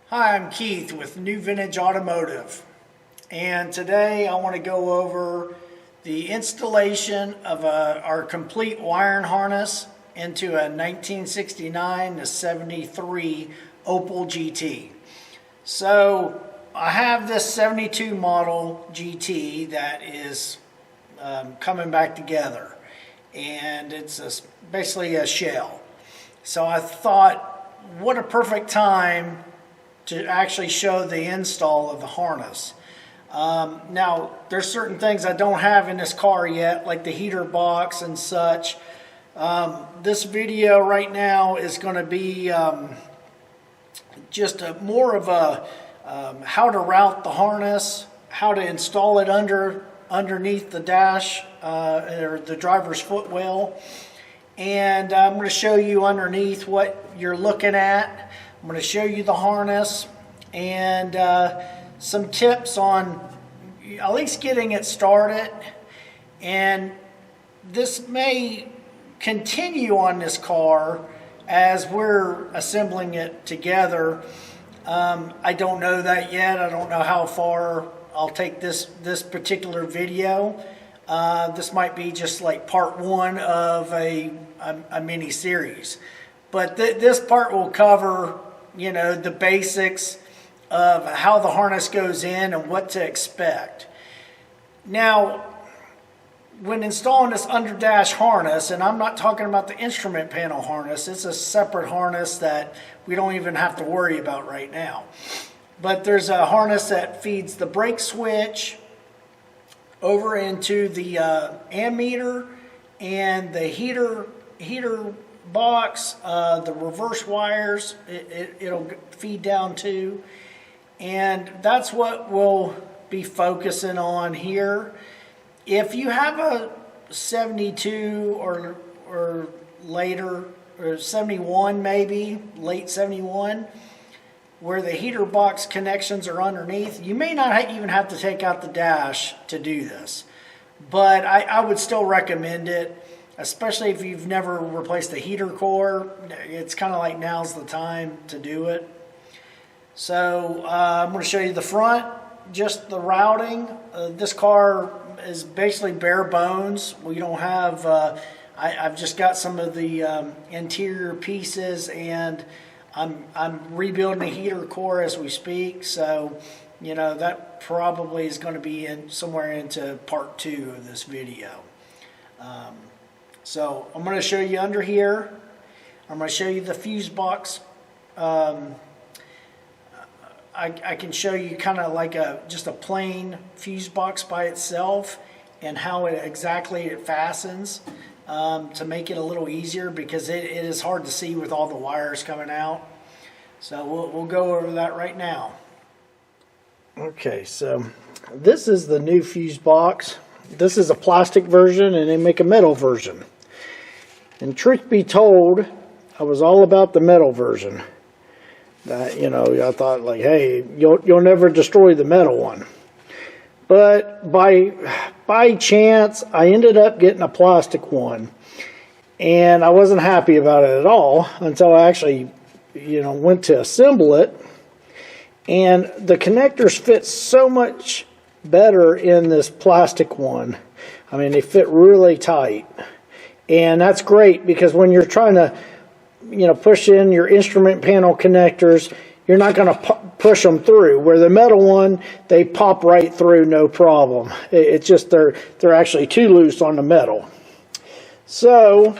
Hi, I'm Keith with New Vintage Automotive, and today I want to go over the installation of our complete wiring harness into a 1969 to 73 Opel GT. So I have this 72 model GT that is coming back together, and it's basically a shell. So I thought, what a perfect time to actually show the install of the harness. Now, there's certain things I don't have in this car yet, like the heater box and such. This video right now is going to be just more of a how to route the harness, how to install it underneath the dash or the driver's footwell. And I'm going to show you underneath what you're looking at. I'm going to show you the harness and some tips on at least getting it started. And this may continue on this car as we're assembling it together. I don't know that yet. I don't know how far I'll take this particular video. This might be just like part one of a mini series. But this part will cover, you know, the basics of how the harness goes in and what to expect. Now, when installing this under dash harness, and I'm not talking about the instrument panel harness, it's a separate harness that we don't even have to worry about right now. But there's a harness that feeds the brake switch over into the ammeter and the heater box, the reverse wires, it'll feed down to, and that's what we'll be focusing on here. If you have a 72 or later, or 71 maybe, late 71, where the heater box connections are underneath, you may not even have to take out the dash to do this, but I would still recommend it. Especially if you've never replaced the heater core, it's kind of like now's the time to do it. So I'm going to show you the front, just the routing. This car is basically bare bones. We don't have, I've just got some of the interior pieces, and I'm rebuilding the heater core as we speak. So, you know, that probably is going to be in somewhere into part two of this video. So I'm going to show you under here. I'm going to show you the fuse box. I can show you kind of like just a plain fuse box by itself and how exactly it fastens to make it a little easier, because it is hard to see with all the wires coming out. So we'll go over that right now. Okay, so this is the new fuse box. This is a plastic version, and they make a metal version. And truth be told, I was all about the metal version. That, you know, I thought like, hey, you'll never destroy the metal one. But by chance, I ended up getting a plastic one, and I wasn't happy about it at all until I actually, you know, went to assemble it. And the connectors fit so much better in this plastic one. I mean, they fit really tight. And that's great, because when you're trying to, you know, push in your instrument panel connectors, you're not going to push them through. Where the metal one, they pop right through, no problem. It's just they're actually too loose on the metal. So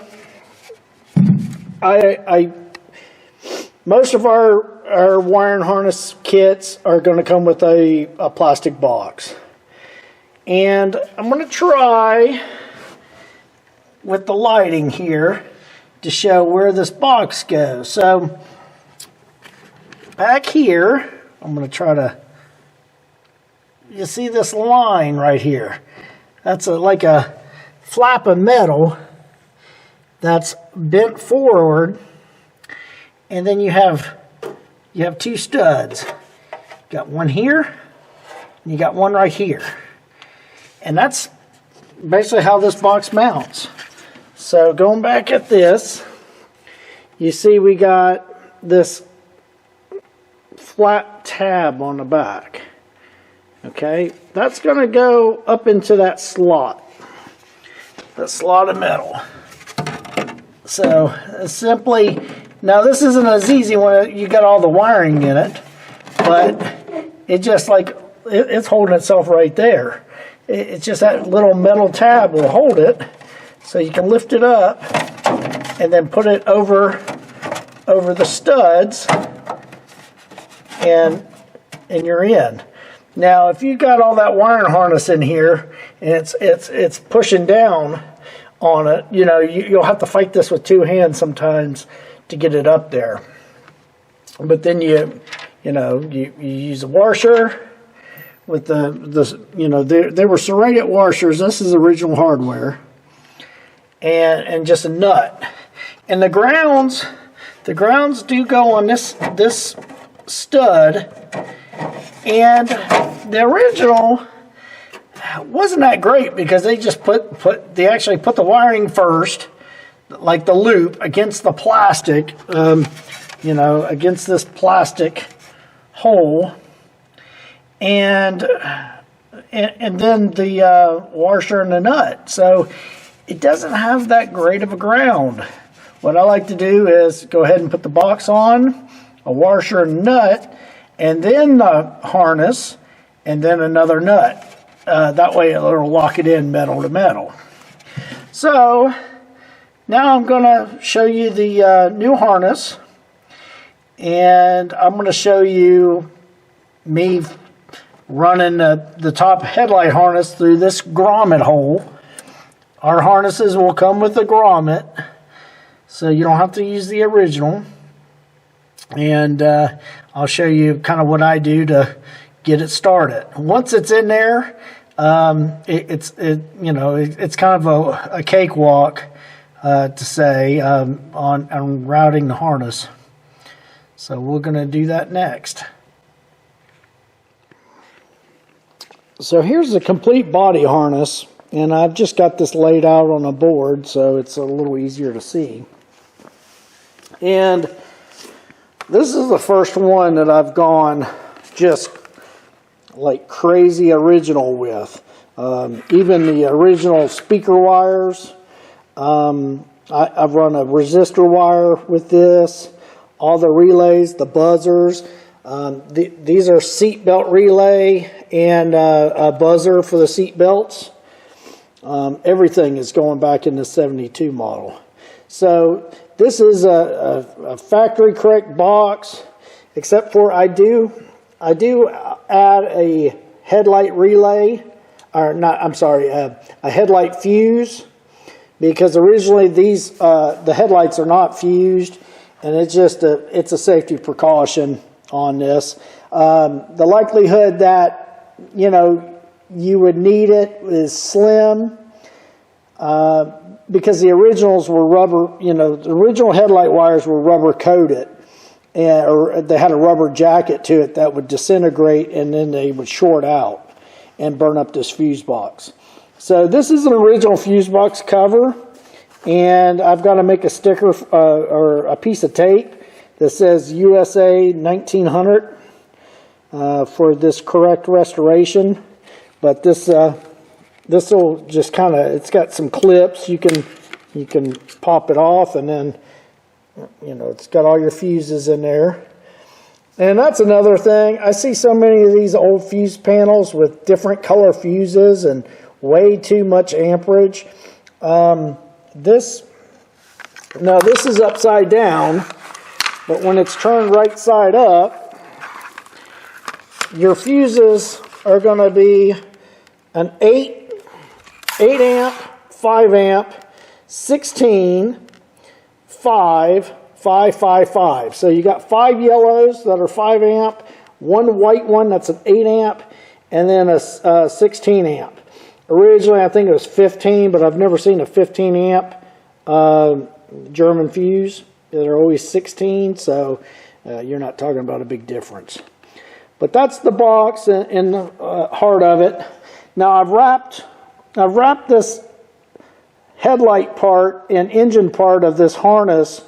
most of our wiring harness kits are going to come with a plastic box. And I'm going to try with the lighting here to show where this box goes. So back here, I'm going to try to, you see this line right here? That's like a flap of metal that's bent forward, and then you have two studs. You got one here, and you got one right here. And that's basically how this box mounts. So going back at this, you see we got this flat tab on the back. Okay, that's going to go up into that slot of metal. So simply, now this isn't as easy when you got all the wiring in it, but it just like, it's holding itself right there. It's just that little metal tab will hold it, so you can lift it up and then put it over the studs, and you're in. Now, if you got all that wiring harness in here and it's pushing down on it, you know, you'll have to fight this with two hands sometimes to get it up there. But then you use a washer with they were serrated washers. This is original hardware, and just a nut. And the grounds do go on this stud. And the original wasn't that great because they just they actually put the wiring first, like the loop, against the plastic, against this plastic hole, and then the washer and the nut. So it doesn't have that great of a ground. What I like to do is go ahead and put the box on, a washer and nut, and then the harness, and then another nut. That way it'll lock it in metal to metal. So now I'm going to show you the new harness, and I'm going to show you me running the top headlight harness through this grommet hole. Our harnesses will come with a grommet, so you don't have to use the original. And I'll show you kind of what I do to get it started. Once it's in there, it's kind of a cakewalk to say on routing the harness. So we're going to do that next. So here's the complete body harness, and I've just got this laid out on a board so it's a little easier to see. And this is the first one that I've gone just like crazy original with. Even the original speaker wires. I've run a resistor wire with this. All the relays, the buzzers. These are seat belt relay and a buzzer for the seat belts. Everything is going back in the 72 model. So this is a factory correct box, except for I do add a headlight relay, or not, I'm sorry, a headlight fuse, because originally these the headlights are not fused, and it's just it's a safety precaution on this. The likelihood that you would need it is slim. Because the originals were rubber, the original headlight wires were rubber coated, or they had a rubber jacket to it that would disintegrate, and then they would short out and burn up this fuse box. So this is an original fuse box cover, and I've got to make a sticker or a piece of tape that says USA 1900 for this correct restoration. But this will just kind of, it's got some clips. You can pop it off, and then, it's got all your fuses in there. And that's another thing. I see so many of these old fuse panels with different color fuses and way too much amperage. This is upside down, but when it's turned right side up, your fuses are going to be an 8 amp, 5 amp, 16, 5, 5, 5, 5. So you got 5 yellows that are 5 amp, one white one that's an 8 amp, and then a 16 amp. Originally I think it was 15, but I've never seen a 15 amp German fuse. They're always 16, so you're not talking about a big difference. But that's the box and the heart of it. Now I've wrapped this headlight part and engine part of this harness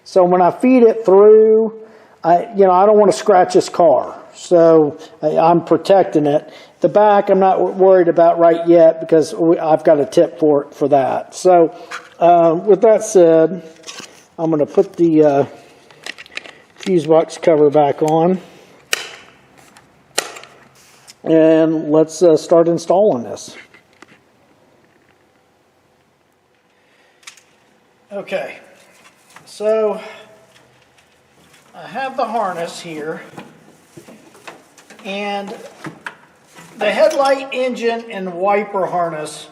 So when I feed it through, I don't want to scratch this car. So I'm protecting it. The back, I'm not worried about right yet because I've got a tip for that. So with that said, I'm going to put the fuse box cover back on. And let's start installing this. Okay, so I have the harness here, and the headlight, engine, and wiper harness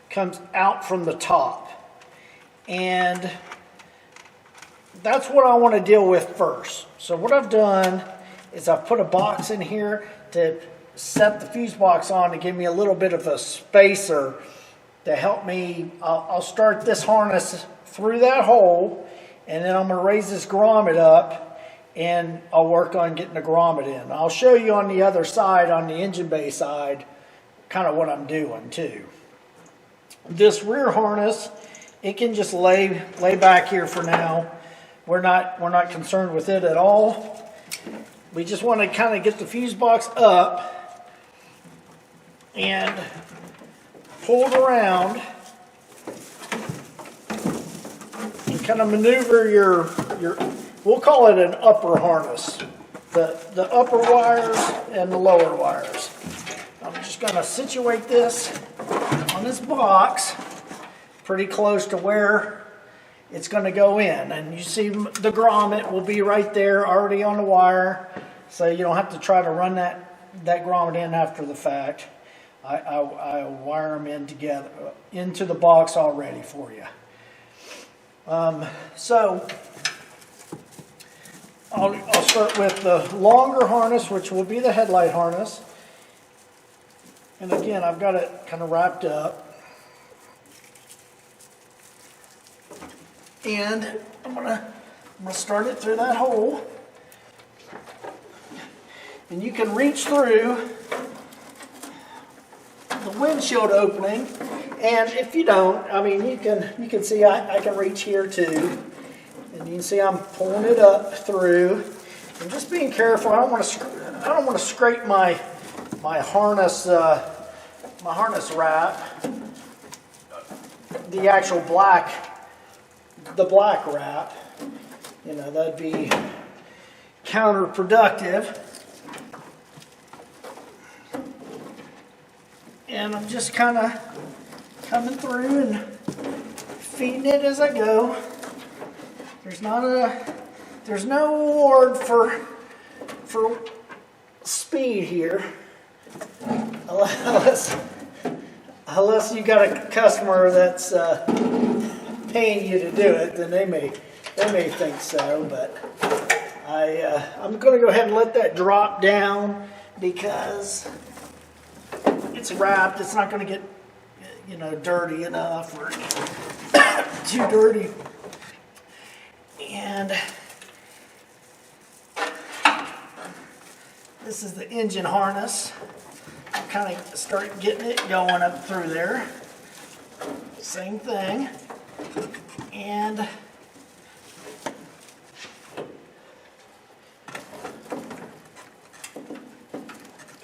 comes out from the top. And that's what I want to deal with first. So what I've done is I've put a box in here to set the fuse box on to give me a little bit of a spacer to help me. I'll start this harness through that hole, and then I'm going to raise this grommet up, and I'll work on getting the grommet in. I'll show you on the other side, on the engine bay side, kind of what I'm doing too. This rear harness, it can just lay back here for now. We're not concerned with it at all. We just want to kind of get the fuse box up and pulled around and kind of maneuver your we'll call it an upper harness, the upper wires and the lower wires. I'm just going to situate this on this box pretty close to where it's going to go in, and you see the grommet will be right there already on the wire, so you don't have to try to run that grommet in after the fact. I wire them in together into the box already for you. So I'll start with the longer harness, which will be the headlight harness. And again, I've got it kind of wrapped up. And I'm gonna start it through that hole. And you can reach through the windshield opening, and if you don't, I mean, you can see I can reach here too, and you can see I'm pulling it up through, and just being careful. I don't want to scrape my harness wrap, the actual black wrap. You know, that'd be counterproductive. And I'm just kind of coming through and feeding it as I go. There's no award for speed here, unless you got a customer that's paying you to do it, then they may think so. But I'm going to go ahead and let that drop down because it's wrapped. It's not going to get, dirty enough or too dirty. And this is the engine harness. I'll kind of start getting it going up through there. Same thing. And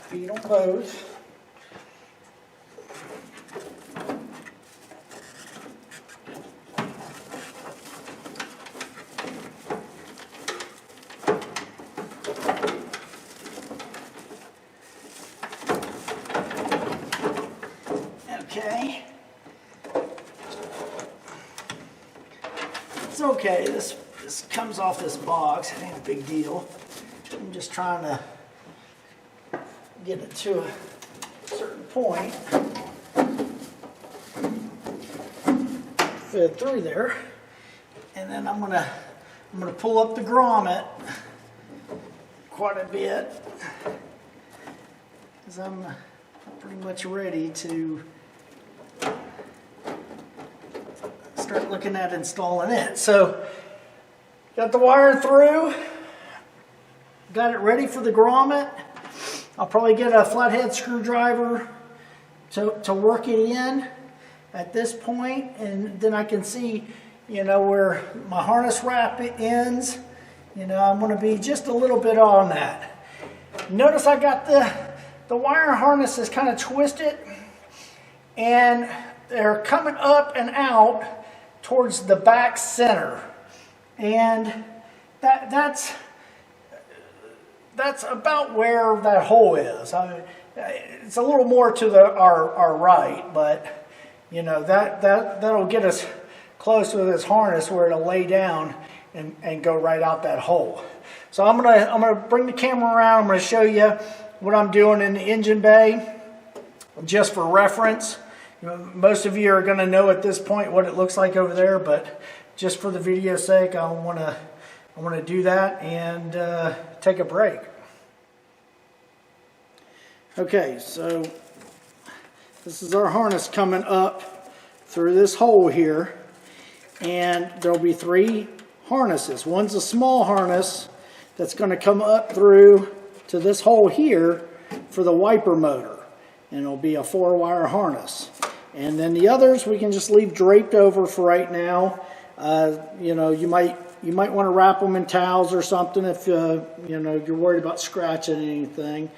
feed them both. Okay. It's okay. This comes off this box. It ain't a big deal. I'm just trying to get it to a certain point. Fit through there. And then I'm gonna pull up the grommet quite a bit, because I'm pretty much ready to start looking at installing it. So got the wire through, got it ready for the grommet. I'll probably get a flathead screwdriver to work it in at this point, and then I can see you know, where my harness wrap ends, you know, I'm going to be just a little bit on that. Notice I got the wire harnesses kind of twisted, and they're coming up and out towards the back center, and that's about where that hole is. It's a little more to our right, but you know, that'll get us close to this harness where it'll lay down and go right out that hole. So I'm gonna bring the camera around. I'm gonna show you what I'm doing in the engine bay, just for reference. You know, most of you are gonna know at this point what it looks like over there, but just for the video's sake, I wanna do that and take a break. Okay, so this is our harness coming up through this hole here, and there'll be 3 harnesses. One's a small harness that's going to come up through to this hole here for the wiper motor, and it'll be a 4-wire harness. And then the others we can just leave draped over for right now. You know, you might want to wrap them in towels or something if you know, you're worried about scratching anything.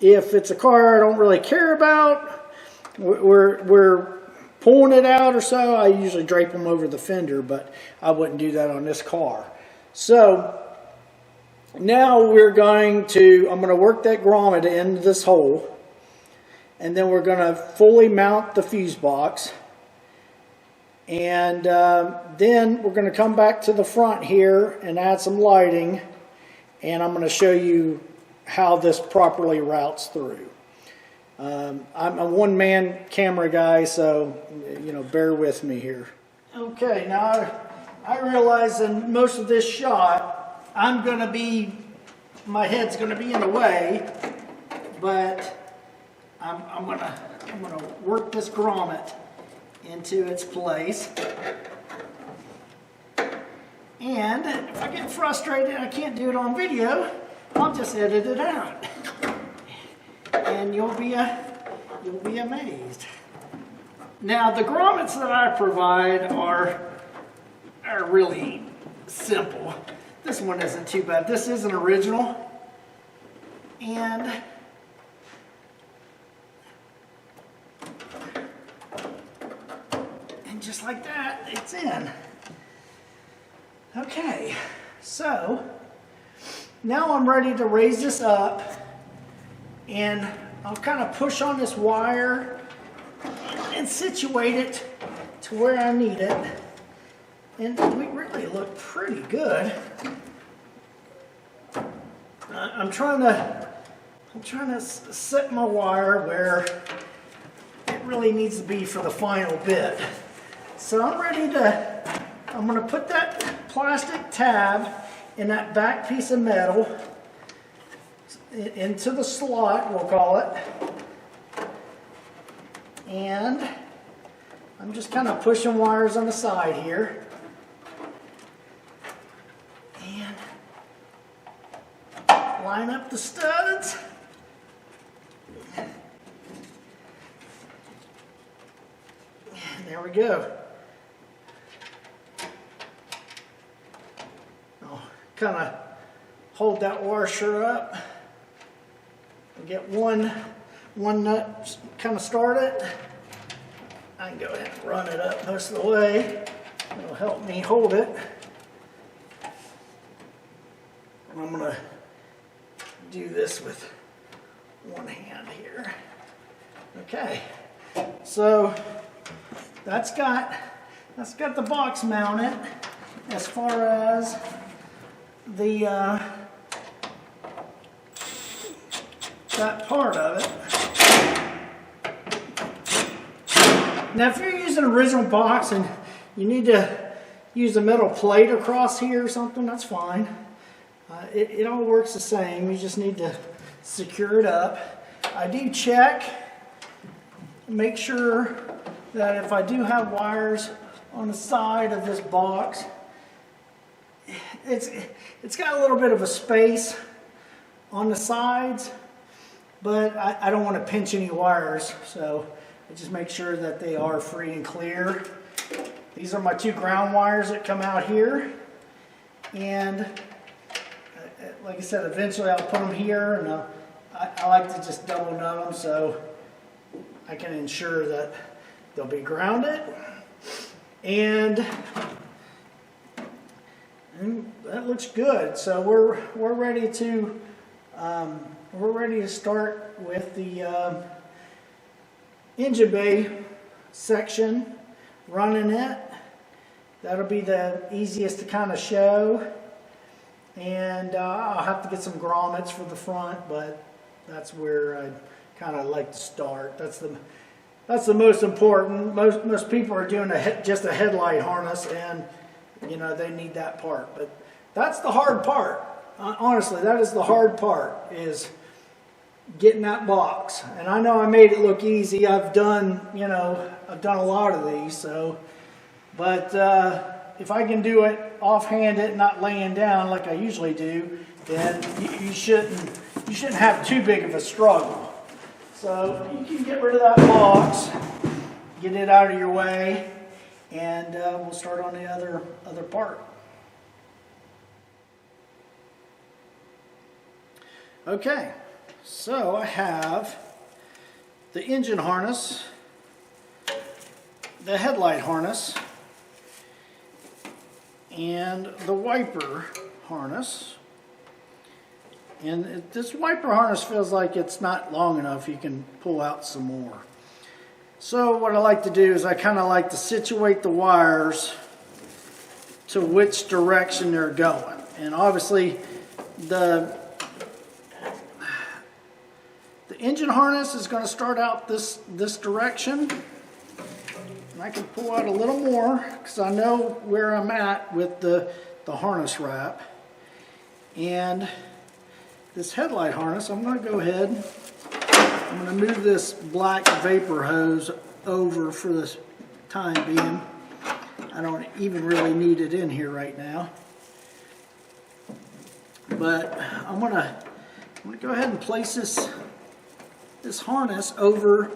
If it's a car I don't really care about, we're pulling it out or so, I usually drape them over the fender, but I wouldn't do that on this car. So now I'm going to work that grommet into this hole, and then we're going to fully mount the fuse box, and then we're going to come back to the front here and add some lighting, and I'm going to show you how this properly routes through. I'm a one-man camera guy, so you know, bear with me here. Okay, now I realize in most of this shot my head's gonna be in the way, but I'm gonna work this grommet into its place. And if I get frustrated and I can't do it on video, I'll just edit it out, and you'll be amazed. Now the grommets that I provide are really simple. This one isn't too bad. This is an original, and just like that, it's in. Okay, so now I'm ready to raise this up, and I'll kind of push on this wire and situate it to where I need it. And we really look pretty good. I'm trying to set my wire where it really needs to be for the final bit. So I'm going to put that plastic tab in that back piece of metal into the slot, we'll call it. And I'm just kind of pushing wires on the side here. And line up the studs. And there we go. I'll kind of hold that washer up and get one nut kind of started. I can go ahead and run it up most of the way. It'll help me hold it. And I'm going to do this with one hand here. Okay, so that's got the box mounted. As far as the that part of it. Now if you're using an original box and you need to use a metal plate across here or something, that's fine. It all works the same. You just need to secure it up. I do check, make sure that if I do have wires on the side of this box, it's got a little bit of a space on the sides, but I don't want to pinch any wires, so I just make sure that they are free and clear. These are my 2 ground wires that come out here, and like I said, eventually I'll put them here, and I like to just double nut them so I can ensure that they'll be grounded. And that looks good. So we're ready to start with the engine bay section, running it. That'll be the easiest to kind of show. And I'll have to get some grommets for the front, but that's where I kind of like to start. That's the most important. Most people are doing just a headlight harness, and you know they need that part. But that's the hard part. Honestly, that is the hard part, is getting that box. And I know I made it look easy. I've done a lot of these. So, but if I can do it offhanded, not laying down like I usually do, then you shouldn't have too big of a struggle. So you can get rid of that box, get it out of your way, and we'll start on the other part. Okay, so I have the engine harness, the headlight harness, and the wiper harness. And this wiper harness feels like it's not long enough. You can pull out some more. So what I like to do is I kind of like to situate the wires to which direction they're going. And obviously the engine harness is going to start out this direction. And I can pull out a little more because I know where I'm at with the harness wrap. And this headlight harness, I'm going to go ahead, I'm going to move this black vapor hose over for this time being. I don't even really need it in here right now. But I'm going to go ahead and place this harness over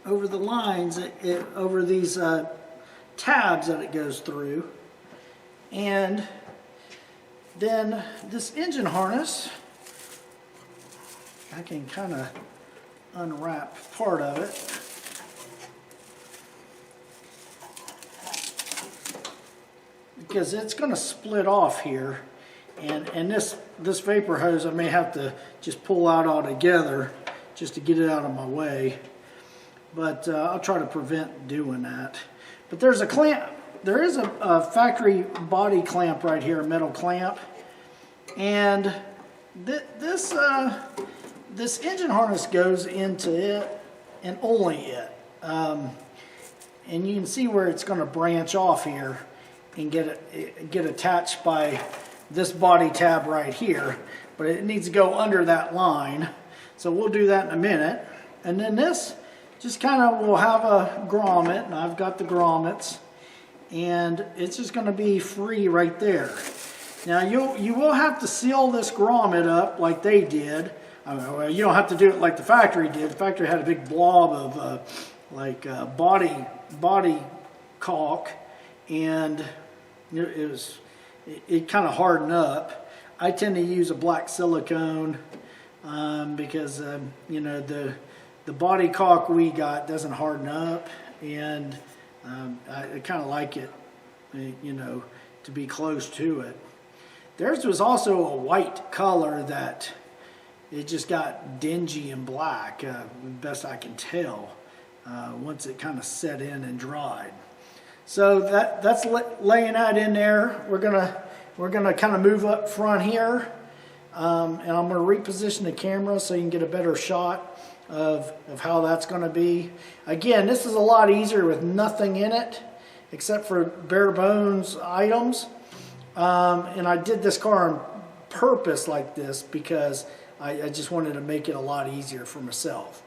the lines, over these tabs that it goes through. And then this engine harness, I can kind of unwrap part of it. Because it's going to split off here. And this vapor hose I may have to just pull out altogether just to get it out of my way. But I'll try to prevent doing that. But there's a clamp. There is a factory body clamp right here, a metal clamp. And this engine harness goes into it and only it. And you can see where it's going to branch off here and get attached by this body tab right here. But it needs to go under that line. So we'll do that in a minute. And then this just kind of will have a grommet, and I've got the grommets. And it's just going to be free right there. Now you will have to seal this grommet up like they did. Well, you don't have to do it like the factory did. The factory had a big blob of body caulk, and it kind of hardened up. I tend to use a black silicone because the body caulk we got doesn't harden up, and I kind of like it, to be close to it. Theirs was also a white color that it just got dingy and black, best I can tell, once it kind of set in and dried. So that's laying that in there. We're gonna kind of move up front here, and I'm gonna reposition the camera so you can get a better shot of how that's going to be. Again, this is a lot easier with nothing in it except for bare bones items. And I did this car on purpose like this because I just wanted to make it a lot easier for myself.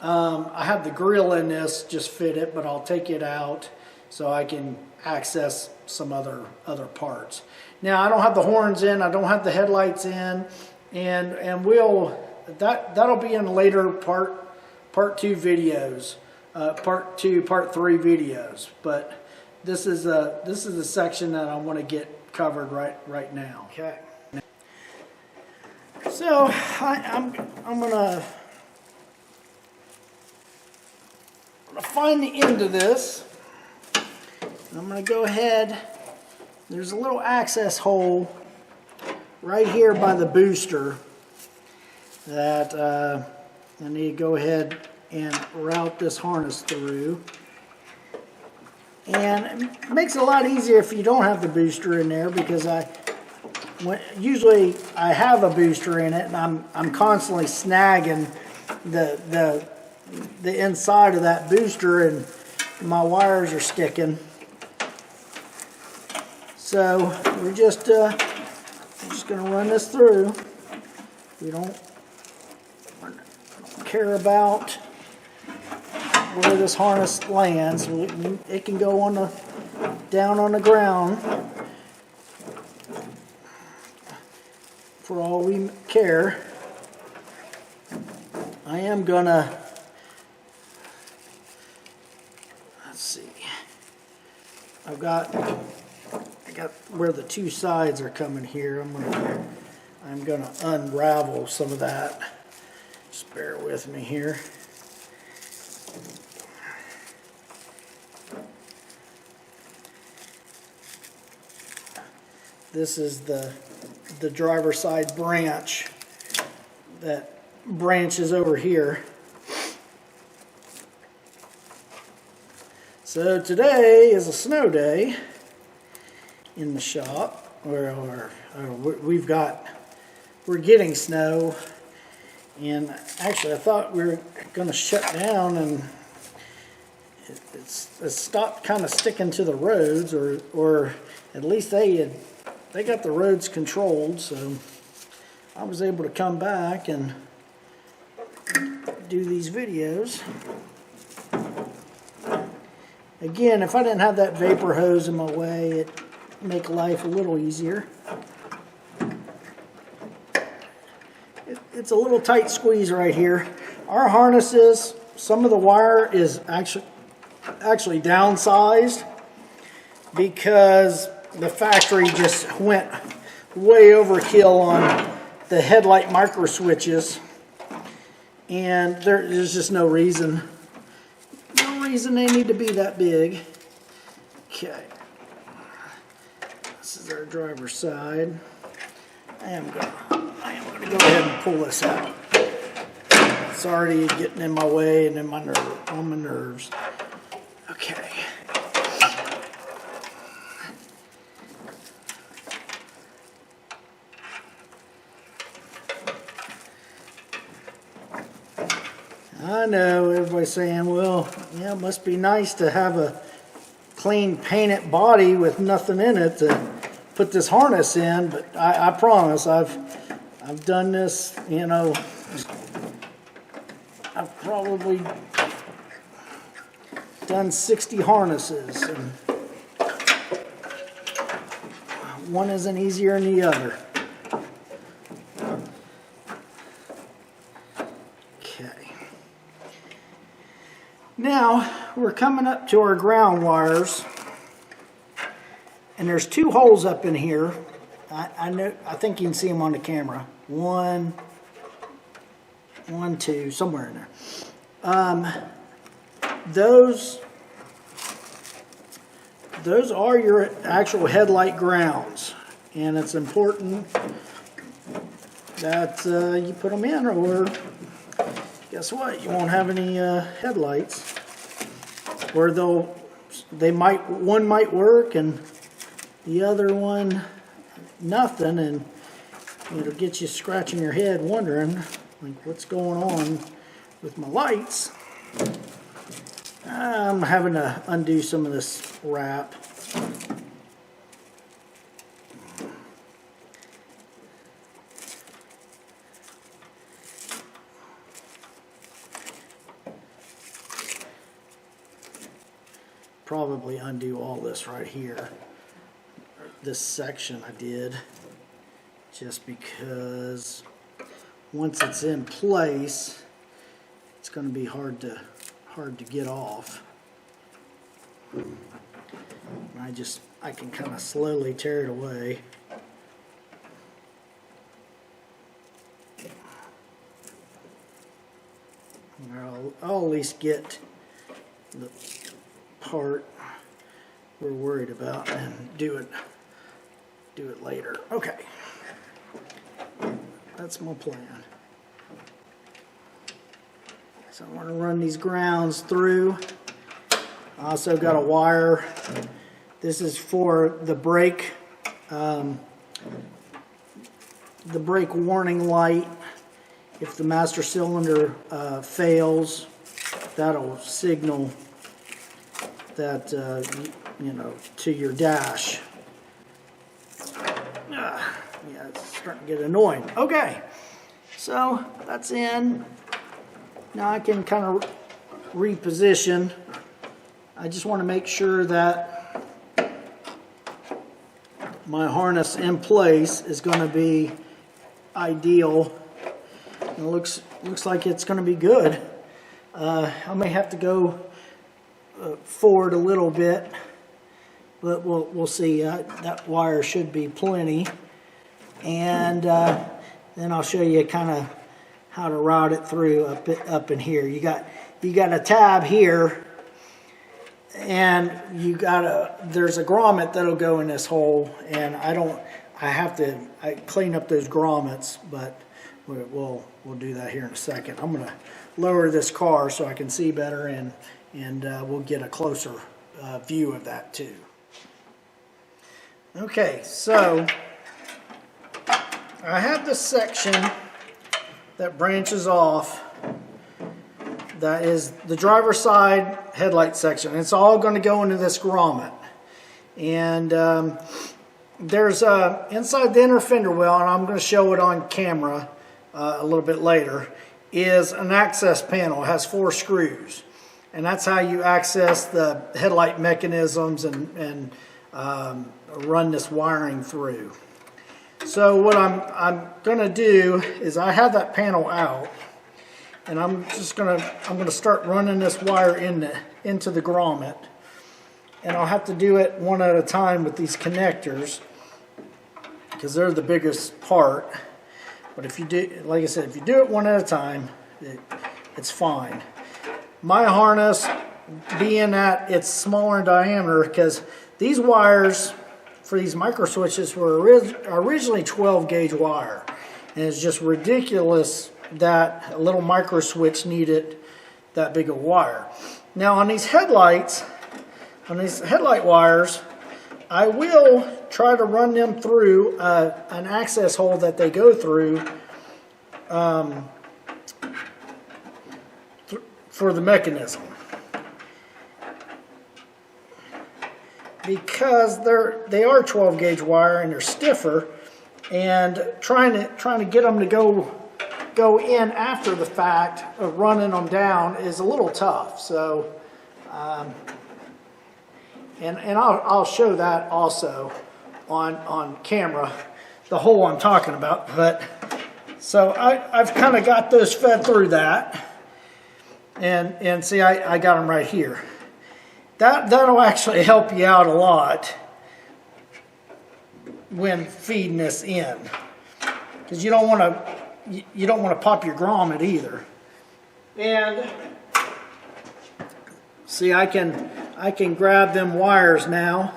I have the grill in this, just fit it, but I'll take it out so I can access some other parts. Now I don't have the horns in, I don't have the headlights in, and that'll be in later part 2 videos, part 3 videos. But this is a section that I want to get covered right now. Okay. So I'm gonna find the end of this. I'm gonna go ahead. There's a little access hole right here by the booster that I need to go ahead and route this harness through. And it makes it a lot easier if you don't have the booster in there, because usually I have a booster in it, and I'm constantly snagging the inside of that booster, and my wires are sticking. So we're just going to run this through. We don't care about where this harness lands. It can go down on the ground for all we care. I am gonna, let's see, I got where the two sides are coming here. I'm gonna unravel some of that. Just bear with me here. This is the driver's side branch that branches over here. So today is a snow day in the shop, where we're getting snow, and actually I thought we were going to shut down, and it's stopped kind of sticking to the roads, or at least they got the roads controlled, so I was able to come back and do these videos. Again, if I didn't have that vapor hose in my way, it'd make life a little easier. It's a little tight squeeze right here. Our harnesses, some of the wire is actually downsized because the factory just went way overkill on the headlight micro switches, and there's just no reason they need to be that big. Okay, this is our driver's side. I am gonna go ahead and pull this out. It's already getting in my way and on my nerves. Okay. I know everybody's saying, well, yeah, it must be nice to have a clean painted body with nothing in it to put this harness in, but I promise I've done this, you know, I've probably done 60 harnesses, and one isn't easier than the other. Now we're coming up to our ground wires, and there's two holes up in here. I think you can see them on the camera. One, two, somewhere in there. Those are your actual headlight grounds, and it's important that you put them in, or guess what? You won't have any headlights, or one might work and the other one nothing, and it'll get you scratching your head wondering like what's going on with my lights. I'm having to undo some of this wrap. Probably undo all this right here. This section I did, just because once it's in place, it's going to be hard to get off. I can kind of slowly tear it away. I'll at least get the part we're worried about and do it later. Okay, that's my plan. So I want to run these grounds through. I also got a wire. This is for the brake warning light. If the master cylinder fails, that'll signal that to your dash. Yeah, it's starting to get annoying. Okay, so that's in. Now I can kind of reposition. I just want to make sure that my harness in place is going to be ideal. It looks like it's going to be good. I may have to go forward a little bit, but we'll see. That wire should be plenty, and then I'll show you kind of how to route it through up in here. You got a tab here, and there's a grommet that'll go in this hole, and I clean up those grommets, but we'll do that here in a second. I'm gonna lower this car so I can see better, and we'll get a closer view of that too. Okay, so I have this section that branches off. That is the driver's side headlight section. It's all going to go into this grommet. And there's inside the inner fender well, and I'm going to show it on camera a little bit later, is an access panel. It has 4 screws. And that's how you access the headlight mechanisms and run this wiring through. So what I'm going to do is, I have that panel out, and I'm going to start running this wire into the grommet, and I'll have to do it one at a time with these connectors because they're the biggest part. But if you do, like I said, if you do it one at a time, it's fine. My harness, being that it's smaller in diameter, because these wires for these micro switches were originally 12 gauge wire, and it's just ridiculous that a little micro switch needed that big of wire. Now on these headlight wires, I will try to run them through an access hole that they go through for the mechanism, because they are 12 gauge wire and they're stiffer, and trying to get them to go in after the fact of running them down is a little tough. So and I'll show that also on camera, the hole I'm talking about. But so I've kind of got those fed through that, and see, I got them right here. That'll actually help you out a lot when feeding this in, because you don't want to pop your grommet either. And see, I can grab them wires now,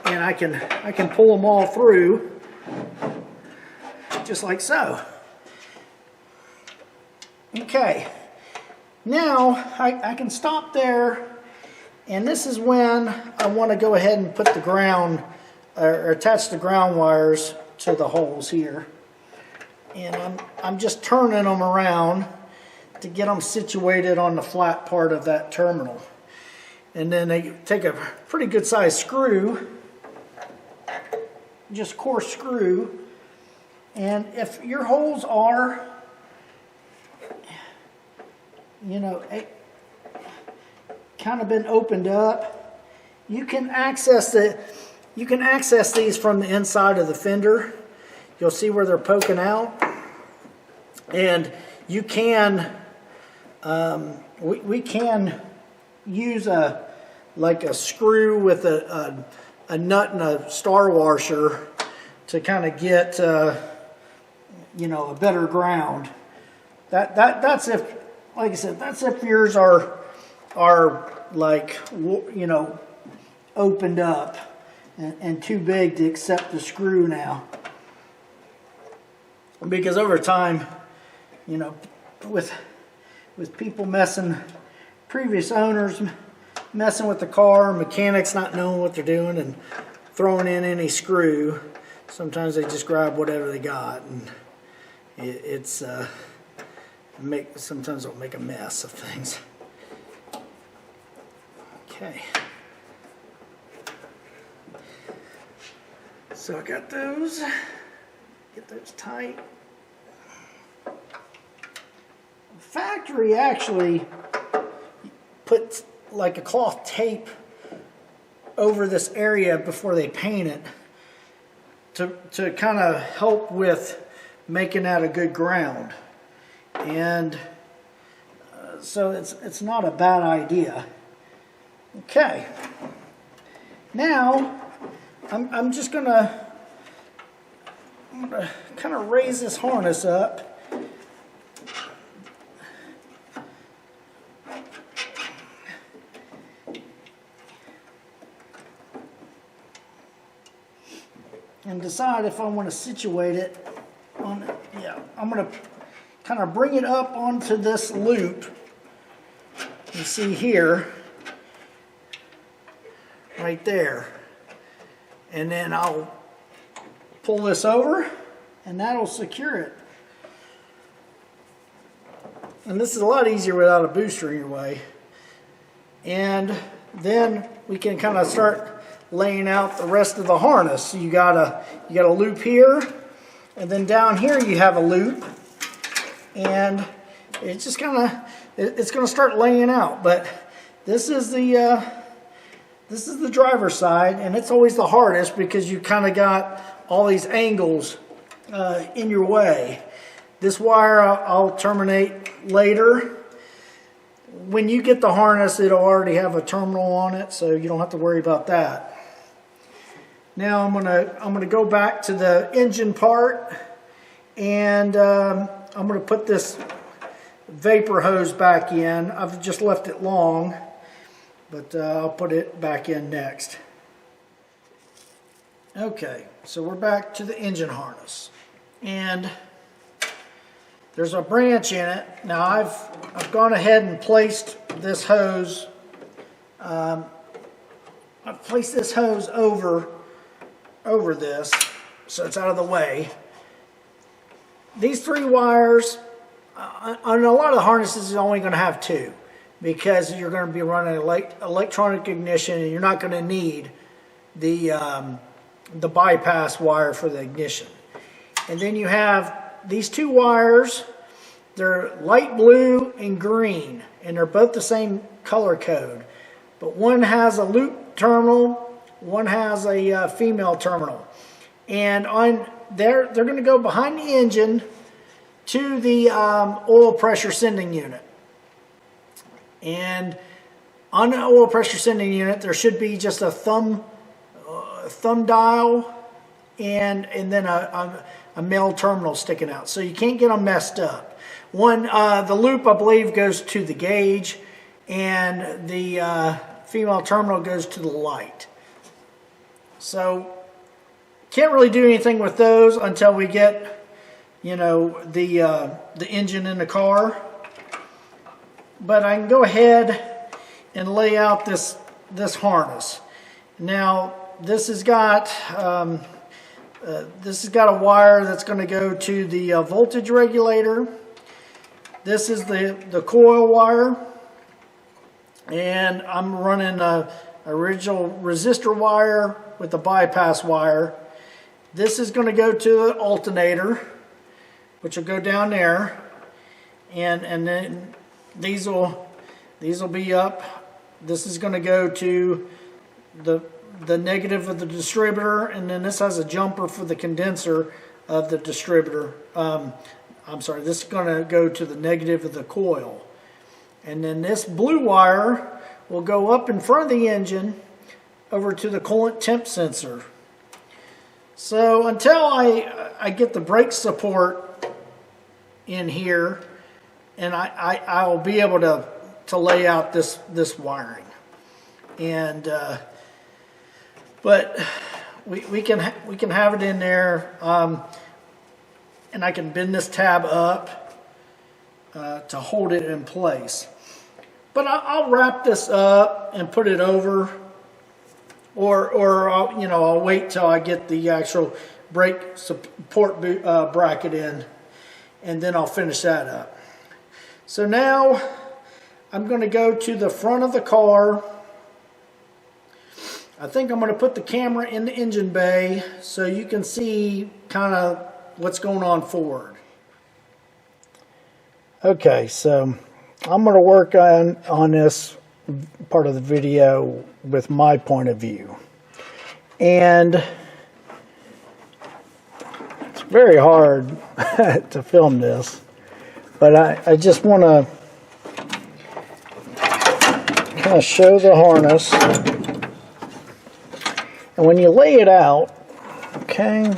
and I can pull them all through just like so. Okay, now I can stop there. And this is when I want to go ahead and put the ground, or attach the ground wires to the holes here. And I'm just turning them around to get them situated on the flat part of that terminal. And then they take a pretty good sized screw, just coarse screw. And if your holes are, kind of been opened up, you can access these from the inside of the fender. You'll see where they're poking out, and you can we can use a like a screw with a nut and a star washer to kind of get you know, a better ground. That's if, like I said, that's if yours are like, you know, opened up and too big to accept the screw now. Because over time, you know, with people previous owners messing with the car, mechanics not knowing what they're doing and throwing in any screw, sometimes they just grab whatever they got, and sometimes it'll make a mess of things. Okay. So I got those. Get those tight. Factory actually puts like a cloth tape over this area before they paint it to kind of help with making that a good ground. And so it's not a bad idea. Okay. Now I'm just gonna kind of raise this harness up. And decide if I want to situate it on it. Yeah, I'm going to kind of bring it up onto this loop. You see here, right there. And then I'll pull this over and that'll secure it. And this is a lot easier without a booster in your way. And then we can kind of start laying out the rest of the harness. So you got a loop here, and then down here you have a loop, and it's just kind of it's going to start laying out. But this is the driver's side, and it's always the hardest because you kind of got all these angles in your way. This wire I'll terminate later. When you get the harness, it'll already have a terminal on it, so you don't have to worry about that. Now I'm gonna go back to the engine part, and I'm gonna put this vapor hose back in. I've just left it long, but I'll put it back in next. Okay, so we're back to the engine harness, and there's a branch in it. Now I've gone ahead and placed this hose. I've placed this hose over this, so it's out of the way. These 3 wires, on a lot of the harnesses, is only going to have 2, because you're going to be running electronic ignition, and you're not going to need the bypass wire for the ignition. And then you have these 2 wires. They're light blue and green, and they're both the same color code, but one has a loop terminal, one has a female terminal, and on they're going to go behind the engine to the oil pressure sending unit. And on the oil pressure sending unit, there should be just a thumb dial and then a male terminal sticking out, so you can't get them messed up. The loop, I believe, goes to the gauge, and the female terminal goes to the light. So can't really do anything with those until we get, you know, the engine in the car. But I can go ahead and lay out this harness. Now this has got a wire that's going to go to the voltage regulator. This is the coil wire, and I'm running a original resistor wire with the bypass wire. This is going to go to the alternator, which will go down there, and then these will be up. This is going to go to the negative of the distributor, and then this has a jumper for the condenser of the distributor. I'm sorry, this is going to go to the negative of the coil. And then this blue wire will go up in front of the engine over to the coolant temp sensor. So until I get the brake support in here, and I will be able to lay out this wiring. And but we can have it in there, and I can bend this tab up to hold it in place. But I'll wrap this up and put it over, or I'll wait till I get the actual brake support bracket in, and then I'll finish that up. So now I'm going to go to the front of the car. I think I'm going to put the camera in the engine bay so you can see kind of what's going on forward. Okay, so I'm going to work on this part of the video with my point of view. And it's very hard to film this, but I just want to kind of show the harness. And when you lay it out, okay,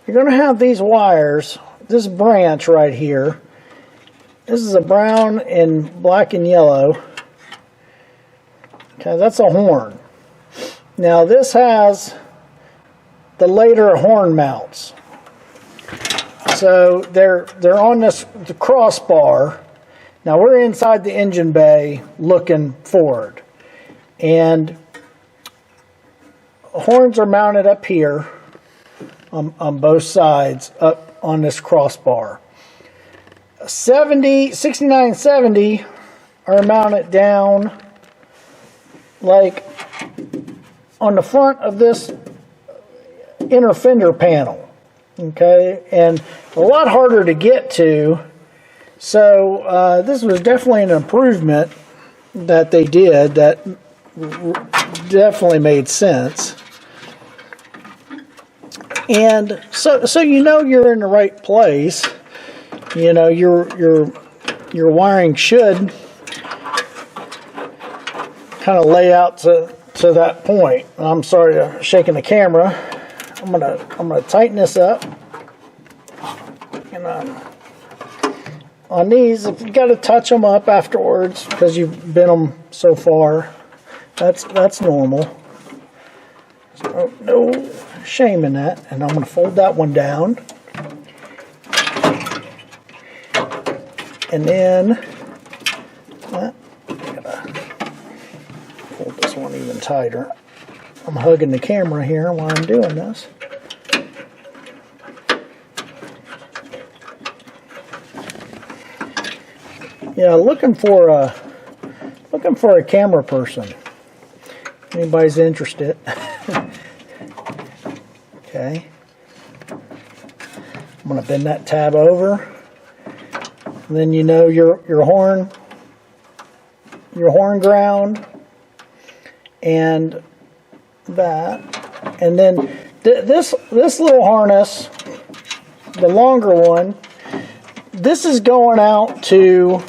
you're going to have these wires, this branch right here. This is a brown and black and yellow. Okay, that's a horn. Now this has the later horn mounts. So they're on the crossbar. Now we're inside the engine bay looking forward. And horns are mounted up here on both sides up on this crossbar. 6970 are mounted down like on the front of this inner fender panel. Okay, and a lot harder to get to. So this was definitely an improvement that they did that definitely made sense. And so you know you're in the right place. You know your wiring should kind of lay out to that point. I'm sorry for shaking the camera. I'm gonna tighten this up. And on these, if you got to touch them up afterwards because you've bent them so far, that's normal. So no shame in that. And I'm going to fold that one down. And then I gotta fold this one even tighter. I'm hugging the camera here while I'm doing this. Yeah, looking for a camera person. Anybody's interested? Okay. I'm gonna bend that tab over. And then you know your horn ground, and that, and then this little harness, the longer one, this is going out to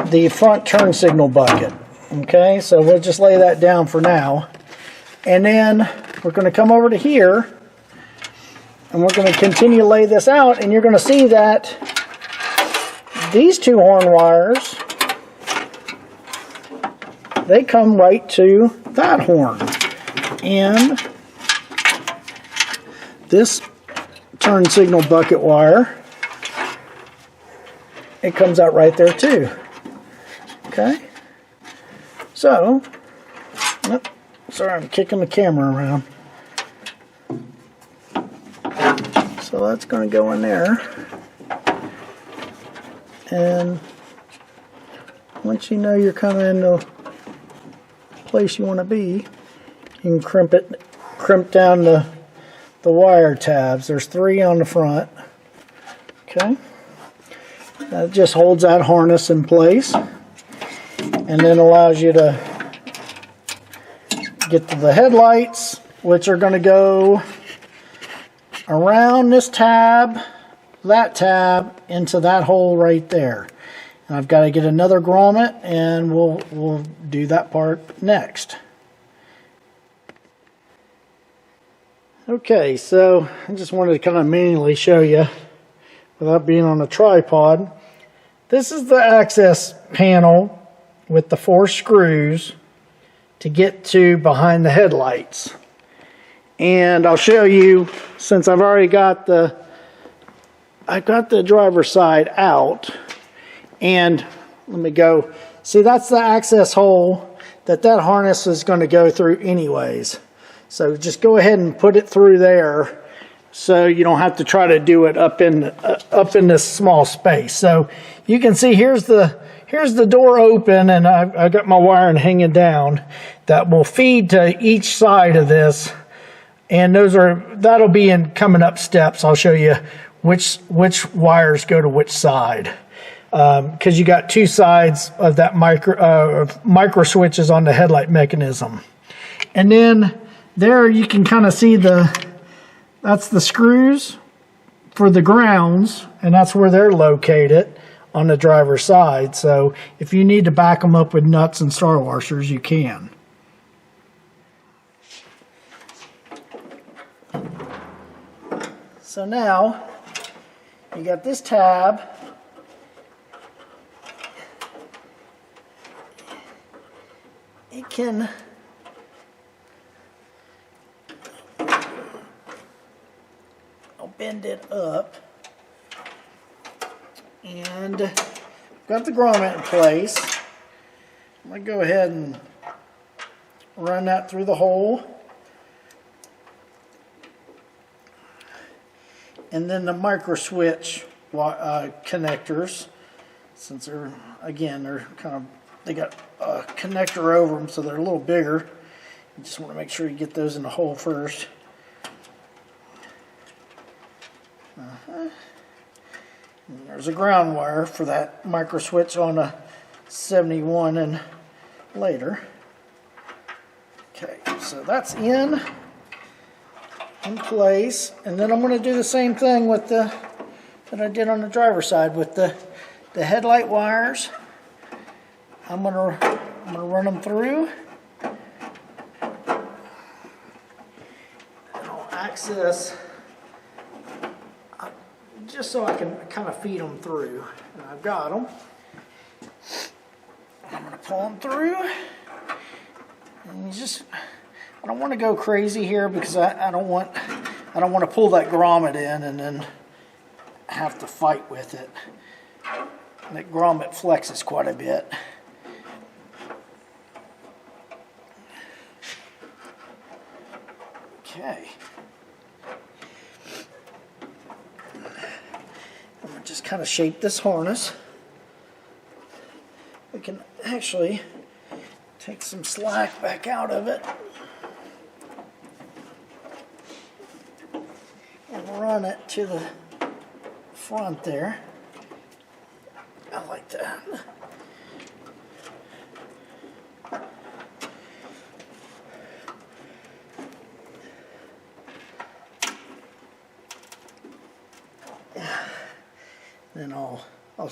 the front turn signal bucket. Okay, so we'll just lay that down for now, and then we're going to come over to here, and we're going to continue to lay this out, and you're going to see that these two horn wires, they come right to that horn. And this turn signal bucket wire, it comes out right there too. Okay? So, sorry, I'm kicking the camera around. So that's going to go in there. And once you know you're kind of in the place you want to be, you can crimp down the wire tabs. There's 3 on the front. Okay, that just holds that harness in place, and then allows you to get to the headlights, which are going to go around this tab, that tab, into that hole right there. I've got to get another grommet, and we'll do that part next. Okay, so I just wanted to kind of manually show you without being on a tripod. This is the access panel with the 4 screws to get to behind the headlights. And I'll show you, since I've already got the driver's side out, and let me go. See, that's the access hole that harness is going to go through anyways. So just go ahead and put it through there, so you don't have to try to do it up in this small space. So you can see here's the door open, and I got my wiring hanging down that will feed to each side of this, and that'll be in coming up steps. I'll show you which wires go to which side, because you got 2 sides of that micro switches on the headlight mechanism. And then there you can kind of see that's the screws for the grounds, and that's where they're located on the driver's side. So if you need to back them up with nuts and star washers, you can. So now you got this tab. It can bend it up, and got the grommet in place. I'm going to go ahead and run that through the hole, and then the micro switch connectors, since they're they got a connector over them, so they're a little bigger. You just want to make sure you get those in the hole first. There's a ground wire for that micro switch on a 71 and later. Okay, so that's in place, and then I'm going to do the same thing with that I did on the driver's side with the headlight wires. I'm gonna run them through, and I'll access just so I can kind of feed them through. And I've got them. I'm going to pull them through. And I don't want to go crazy here, because I don't want to pull that grommet in and then have to fight with it. That grommet flexes quite a bit. Okay. I'm going to just kind of shape this harness. We can actually take some slack back out of it and run it to the front there. I like that. Then I'll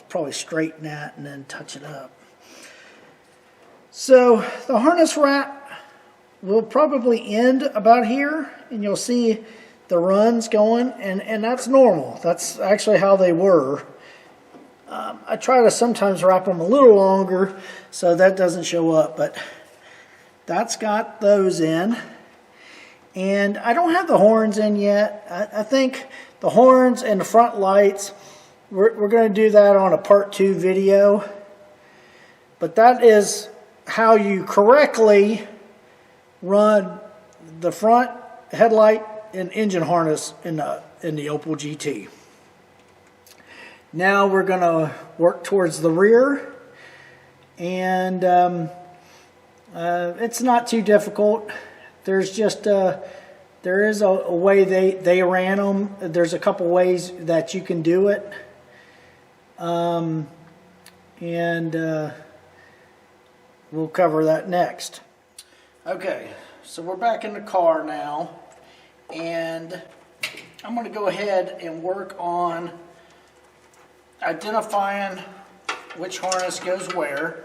probably straighten that and then touch it up. So the harness wrap will probably end about here, and you'll see the runs going, and that's normal. That's actually how they were. I try to sometimes wrap them a little longer so that doesn't show up, but that's got those in. And I don't have the horns in yet. I think the horns and the front lights, we're going to do that on a part 2 video. But that is how you correctly run the front headlight and engine harness in the Opel GT. Now we're going to work towards the rear, and it's not too difficult. There's just there is a way they ran them. There's a couple ways that you can do it, and we'll cover that next. Okay, so we're back in the car now, and I'm going to go ahead and work on identifying which harness goes where.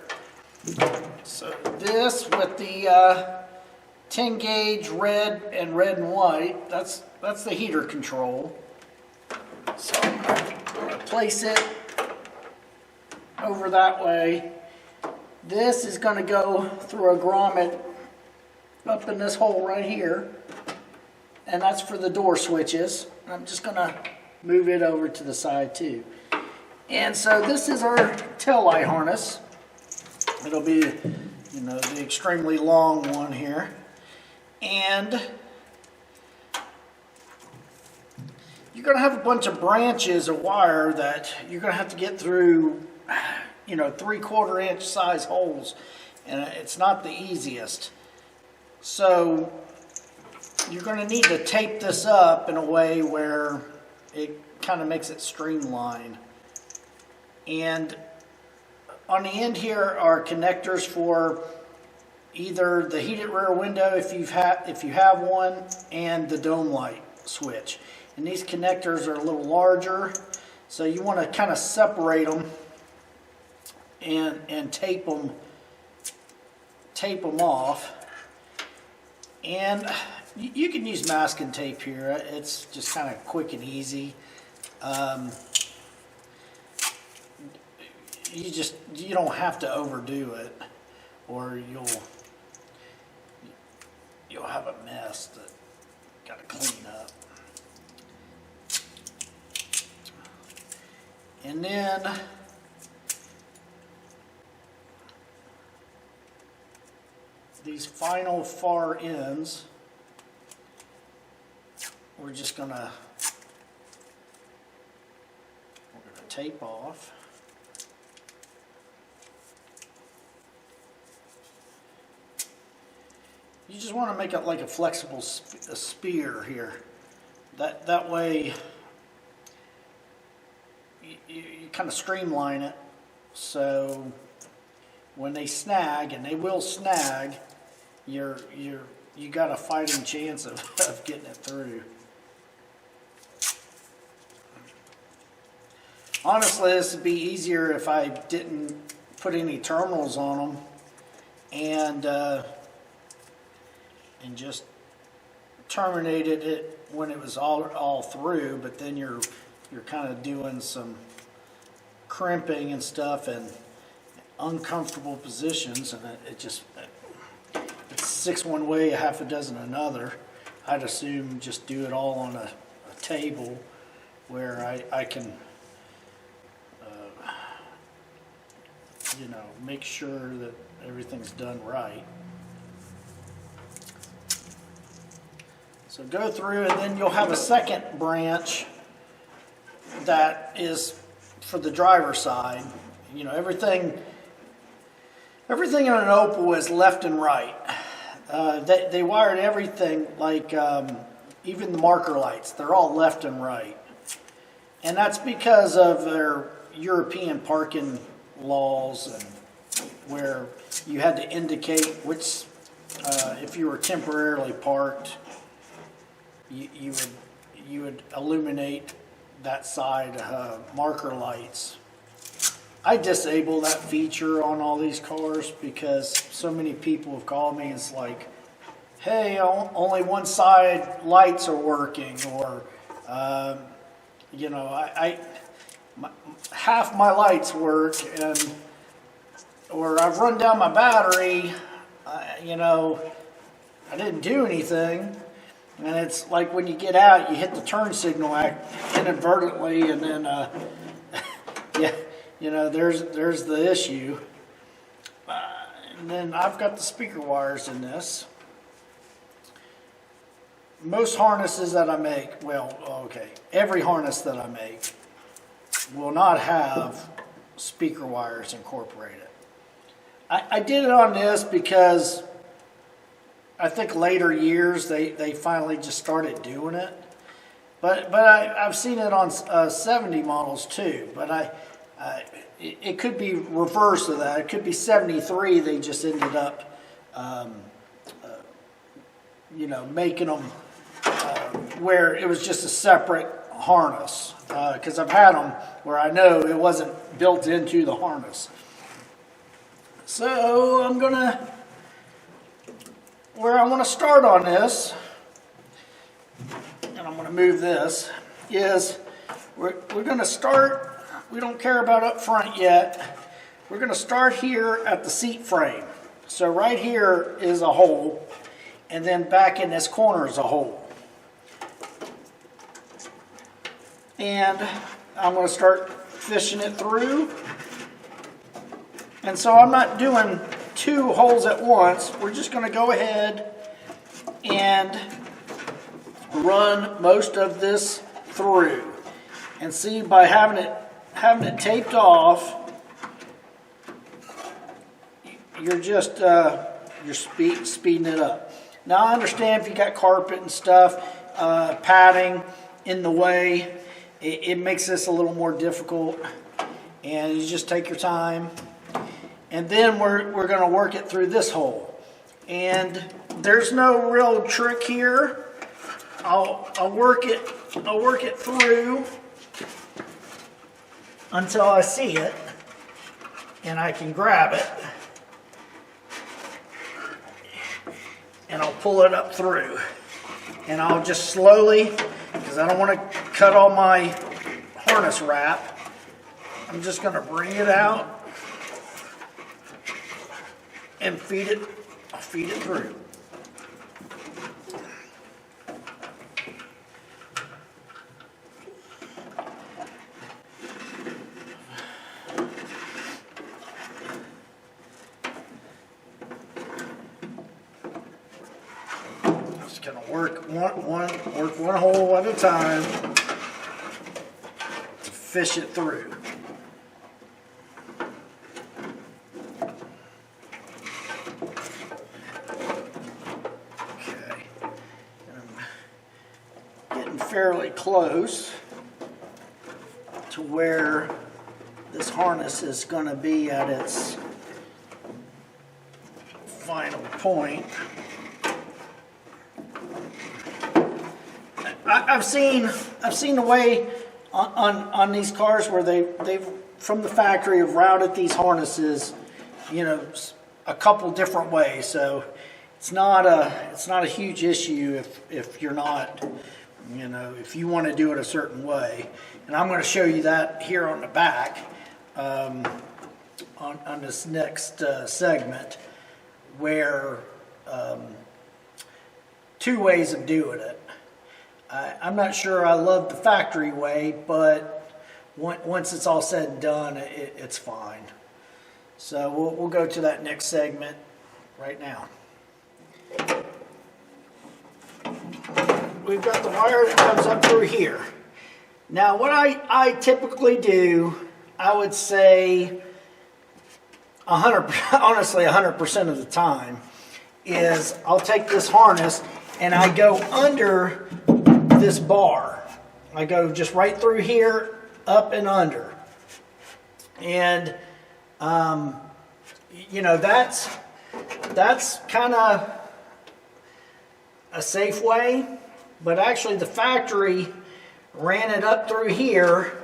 So this with the 10 gauge red and white, that's the heater control. So I'm going to place it over that way. This is going to go through a grommet up in this hole right here, and that's for the door switches. I'm just going to move it over to the side too. And so this is our tail light harness. It'll be, you know, the extremely long one here. And you're going to have a bunch of branches of wire that you're going to have to get through, you know, 3/4 inch size holes. And it's not the easiest. So you're going to need to tape this up in a way where it kind of makes it streamlined. And on the end here are connectors for either the heated rear window if you have one, and the dome light switch. And these connectors are a little larger, so you want to kind of separate them and tape them off. And you can use masking tape here. It's just kind of quick and easy. You don't have to overdo it, or you'll have a mess that you got to clean up. And then these final far ends, we're gonna tape off. You just want to make it like a flexible spear here. That way you kind of streamline it, so when they snag, and they will snag, you got a fighting chance of getting it through. Honestly, this would be easier if I didn't put any terminals on them and just terminated it when it was all through, but then you're kind of doing some crimping and stuff and uncomfortable positions, and it's 6 one way, 6 another. I'd assume just do it all on a table where I can make sure that everything's done right. So go through, and then you'll have a second branch that is for the driver's side. You know, everything in an Opel is left and right. They wired everything, like even the marker lights, they're all left and right. And that's because of their European parking laws, and where you had to indicate which, if you were temporarily parked, you would illuminate that side marker lights. I disable that feature on all these cars because so many people have called me. It's like, hey, only one side lights are working, or half my lights work, or I've run down my battery. I didn't do anything. And it's like when you get out, you hit the turn signal inadvertently, and then there's the issue. And then I've got the speaker wires in this. Most harnesses that I make, every harness that I make will not have speaker wires incorporated. I did it on this because I think later years they finally just started doing it, but I've seen it on 70 models too. But it could be reverse of that. It could be 73. They just ended up, making them where it was just a separate harness, because I've had them where I know it wasn't built into the harness. So I'm gonna, where I want to start on this, and I'm going to move this, is we're going to start, we don't care about up front yet, we're going to start here at the seat frame. So right here is a hole, and then back in this corner is a hole. And I'm going to start fishing it through. And so I'm not doing 2 holes at once. We're just going to go ahead and run most of this through. And see, by having it taped off, you're just you're speeding it up. Now I understand if you got carpet and stuff, padding in the way, it makes this a little more difficult. And you just take your time. And then we're going to work it through this hole. And there's no real trick here. I'll work it through until I see it and I can grab it, and I'll pull it up through. And I'll just slowly, because I don't want to cut all my harness wrap, I'm just going to bring it out and feed it through. Just gonna work one hole at a time to fish it through. Fairly close to where this harness is going to be at its final point. I've seen the way on these cars where they've from the factory have routed these harnesses, you know, a couple different ways. So it's not a huge issue if you're not, you know, if you want to do it a certain way. And I'm going to show you that here on the back on this next segment, where 2 ways of doing it. I'm not sure I love the factory way, but once it's all said and done, it's fine. So we'll go to that next segment right now. We've got the wire that comes up through here. Now what I typically do, I would say 100% of the time, is I'll take this harness and I go under this bar. I go just right through here, up and under. And you know, that's kind of a safe way, but actually the factory ran it up through here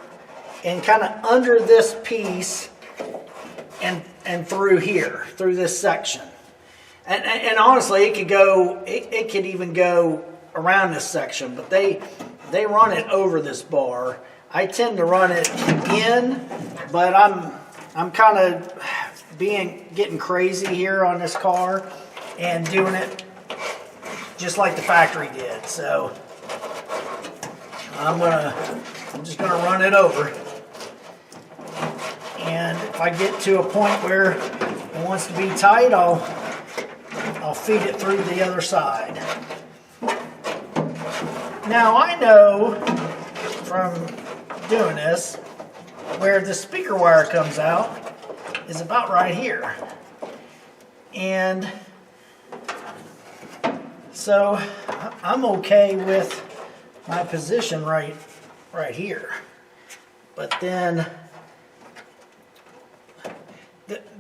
and kind of under this piece and through here, through this section. And honestly, it could even go around this section, but they run it over this bar. I tend to run it in, but I'm kind of getting crazy here on this car and doing it just like the factory did. So I'm just gonna run it over. And if I get to a point where it wants to be tight, I'll feed it through the other side. Now I know from doing this where the speaker wire comes out is about right here. And so I'm okay with my position right here. But then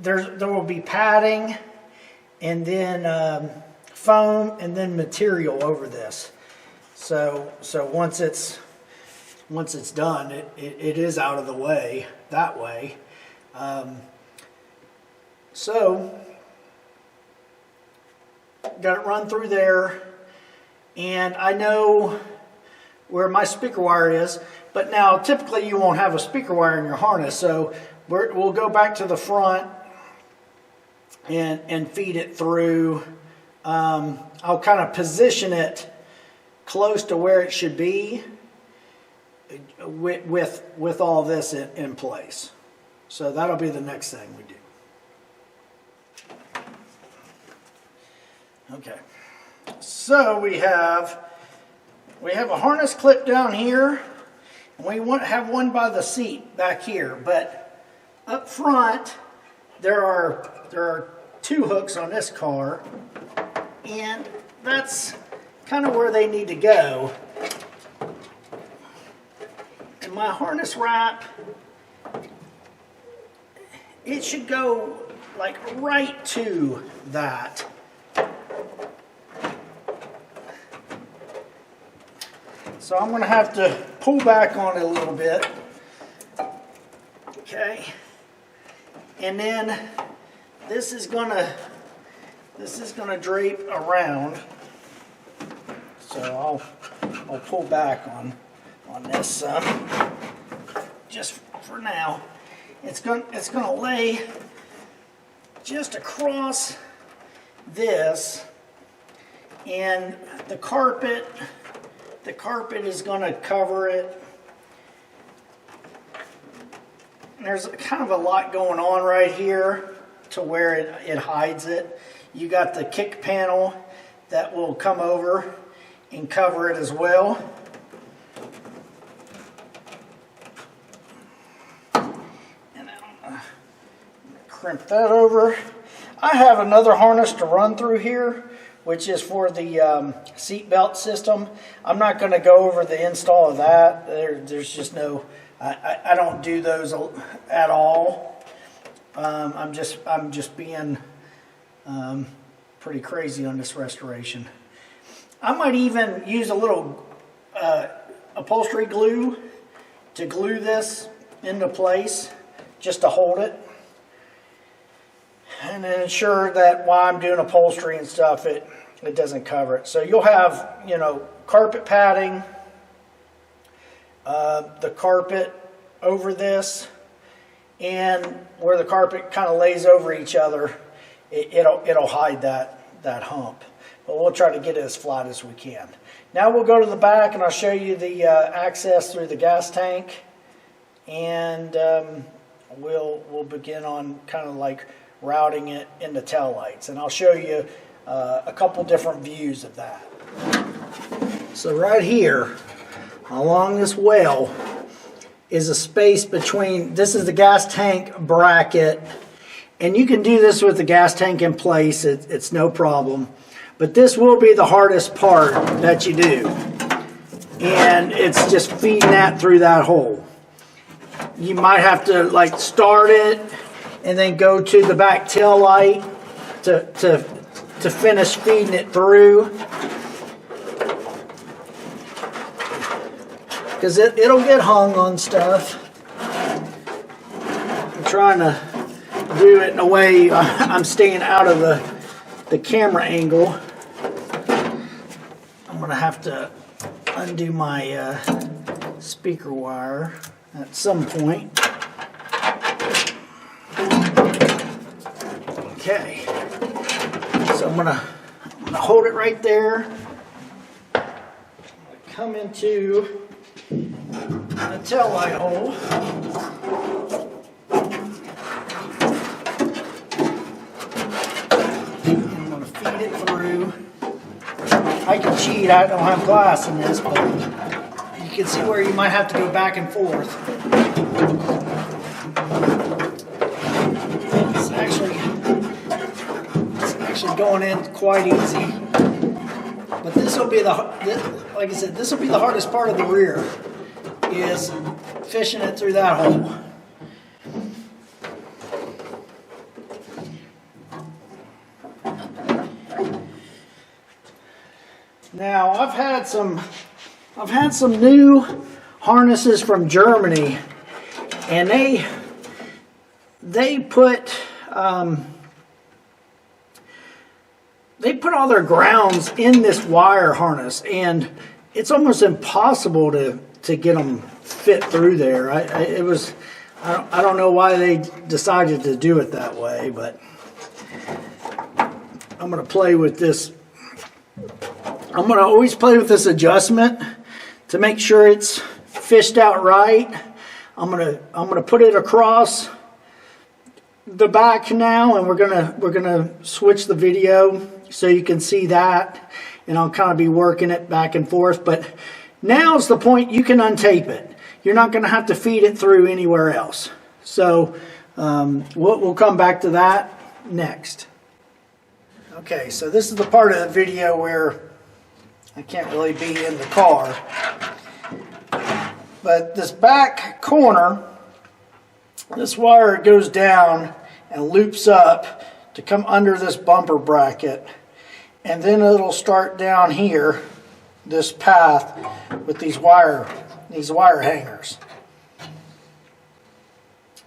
there will be padding and then foam and then material over this. So once it's once it's done, it is out of the way that way. So got it run through there, and I know where my speaker wire is, but now typically you won't have a speaker wire in your harness, so we'll go back to the front and feed it through. I'll kind of position it close to where it should be with all this in place. So that'll be the next thing we do. Okay, so we have a harness clip down here, and we want to have one by the seat back here, but up front there are 2 hooks on this car, and that's kind of where they need to go. And my harness wrap, it should go like right to that. So I'm going to have to pull back on it a little bit. Okay. And then this is going to drape around. So I'll pull back on this some just for now. It's going to lay just across this, and the carpet is going to cover it. There's kind of a lot going on right here to where it hides it. You got the kick panel that will come over and cover it as well. And I'm going to crimp that over. I have another harness to run through here, which is for the seat belt system. I'm not going to go over the install of that. There's just no, I don't do those at all. I'm just being pretty crazy on this restoration. I might even use a little upholstery glue to glue this into place, just to hold it, and then ensure that while I'm doing upholstery and stuff, it doesn't cover it. So you'll have, carpet padding, the carpet over this, and where the carpet kind of lays over each other, it'll hide that hump. But we'll try to get it as flat as we can. Now we'll go to the back, and I'll show you the access through the gas tank, and we'll begin on kind of like routing it into tail lights, and I'll show you a couple different views of that. So right here along this well is a space between, this is the gas tank bracket, and you can do this with the gas tank in place, it's no problem, but this will be the hardest part that you do, and it's just feeding that through that hole. You might have to like start it and then go to the back tail light to finish feeding it through, because it'll get hung on stuff. I'm trying to do it in a way I'm staying out of the camera angle. I'm gonna have to undo my speaker wire at some point. Okay, so I'm gonna hold it right there. Come into the tail light hole. I'm gonna feed it through. I can cheat, I don't have glass in this, but you can see where you might have to go back and forth. It's actually going in quite easy. But this will be like I said, this will be the hardest part of the rear, is fishing it through that hole. Now I've had some new harnesses from Germany, and they put all their grounds in this wire harness, and it's almost impossible to get them fit through there. I don't know why they decided to do it that way, but I'm going to play with this. I'm going to always play with this adjustment to make sure it's fished out right. I'm going to put it across the back now, and we're gonna switch the video so you can see that, and I'll kind of be working it back and forth. But now's the point you can untape it. You're not going to have to feed it through anywhere else. So we'll come back to that next. Okay, so this is the part of the video where I can't really be in the car. But this back corner, this wire goes down and loops up to come under this bumper bracket. And then it'll start down here, this path with these wire hangers.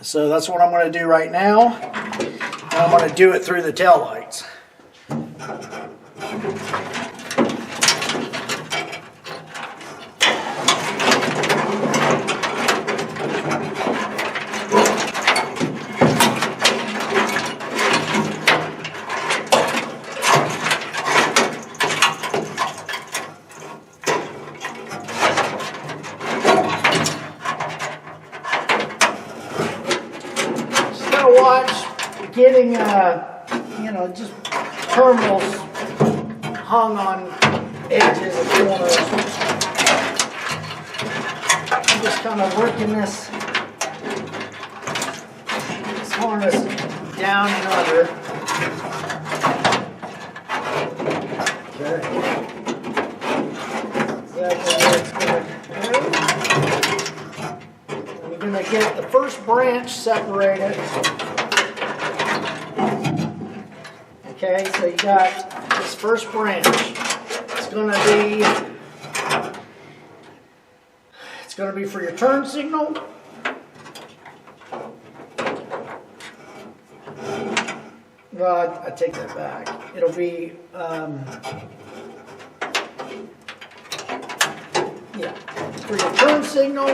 So that's what I'm going to do right now. And I'm going to do it through the taillights. Getting, just terminals hung on edges and corners. I'm just kind of working this harness down and under. Okay. Exactly where it's going to go. We're going to get the first branch separated. Okay, so you got this first branch. It's going to be for your turn signal. Well, I take that back. It'll be for your turn signal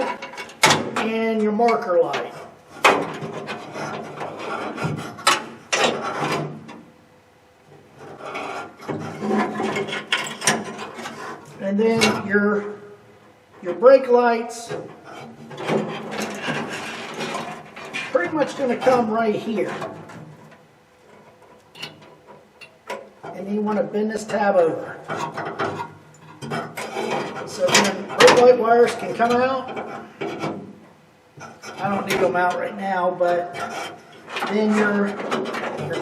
and your marker light. And then your brake lights pretty much going to come right here. And you want to bend this tab over. So then brake light wires can come out. I don't need them out right now, but then your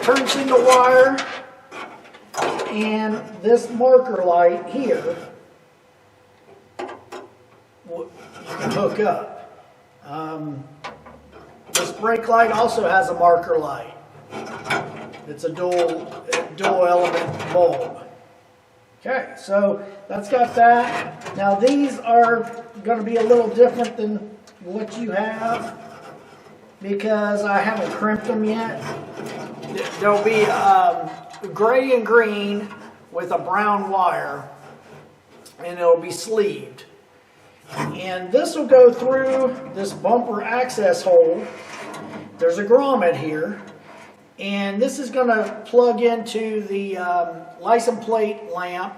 turn signal wire and this marker light here you can hook up. This brake light also has a marker light. It's a dual element bulb. Okay, so that's got that. Now these are going to be a little different than what you have because I haven't crimped them yet. There'll be gray and green with a brown wire, and it'll be sleeved. And this will go through this bumper access hole. There's a grommet here, and this is going to plug into the license plate lamp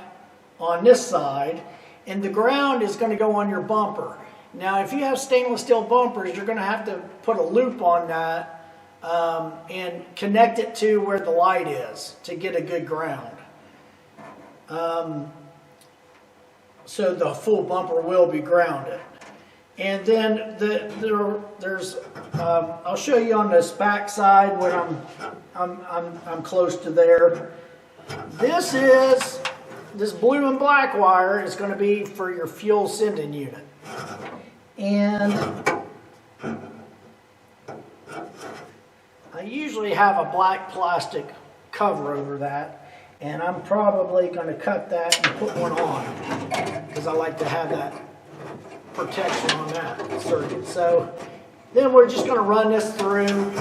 on this side, and the ground is going to go on your bumper. Now if you have stainless steel bumpers, you're going to have to put a loop on that and connect it to where the light is to get a good ground. So the full bumper will be grounded. And then there's I'll show you on this back side when I'm close to there. This blue and black wire is going to be for your fuel sending unit. And I usually have a black plastic cover over that. And I'm probably going to cut that and put one on because I like to have that protection on that circuit. So then we're just going to run this through,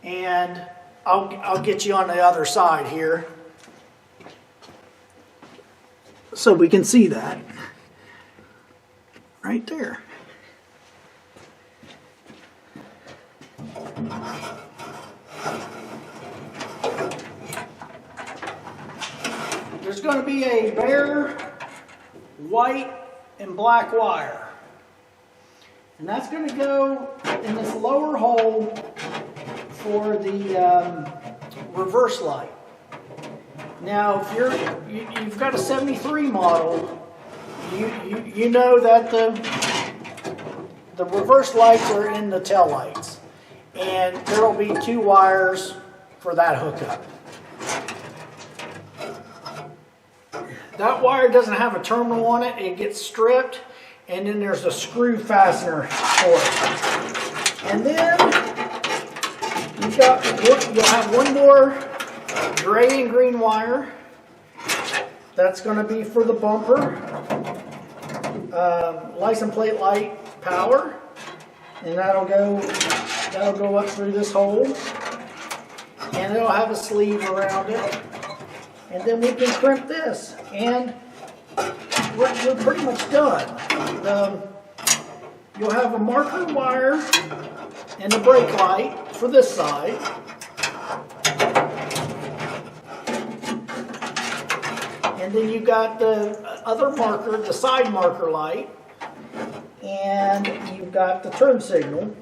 and I'll get you on the other side here so we can see that right there. There's going to be a bare white and black wire, and that's going to go in this lower hole for the reverse light. Now, if you've got a 73 model, you know that the reverse lights are in the tail lights, and there will be 2 wires for that hookup. That wire doesn't have a terminal on it. It gets stripped, and then there's a screw fastener for it. And then you'll have one more gray and green wire. That's going to be for the bumper, license plate light power, and that'll go up through this hole, and it'll have a sleeve around it. And then we can crimp this, and we're pretty much done. You'll have a marker wire and a brake light for this side. And then you've got the other marker, the side marker light, and you've got the turn signal.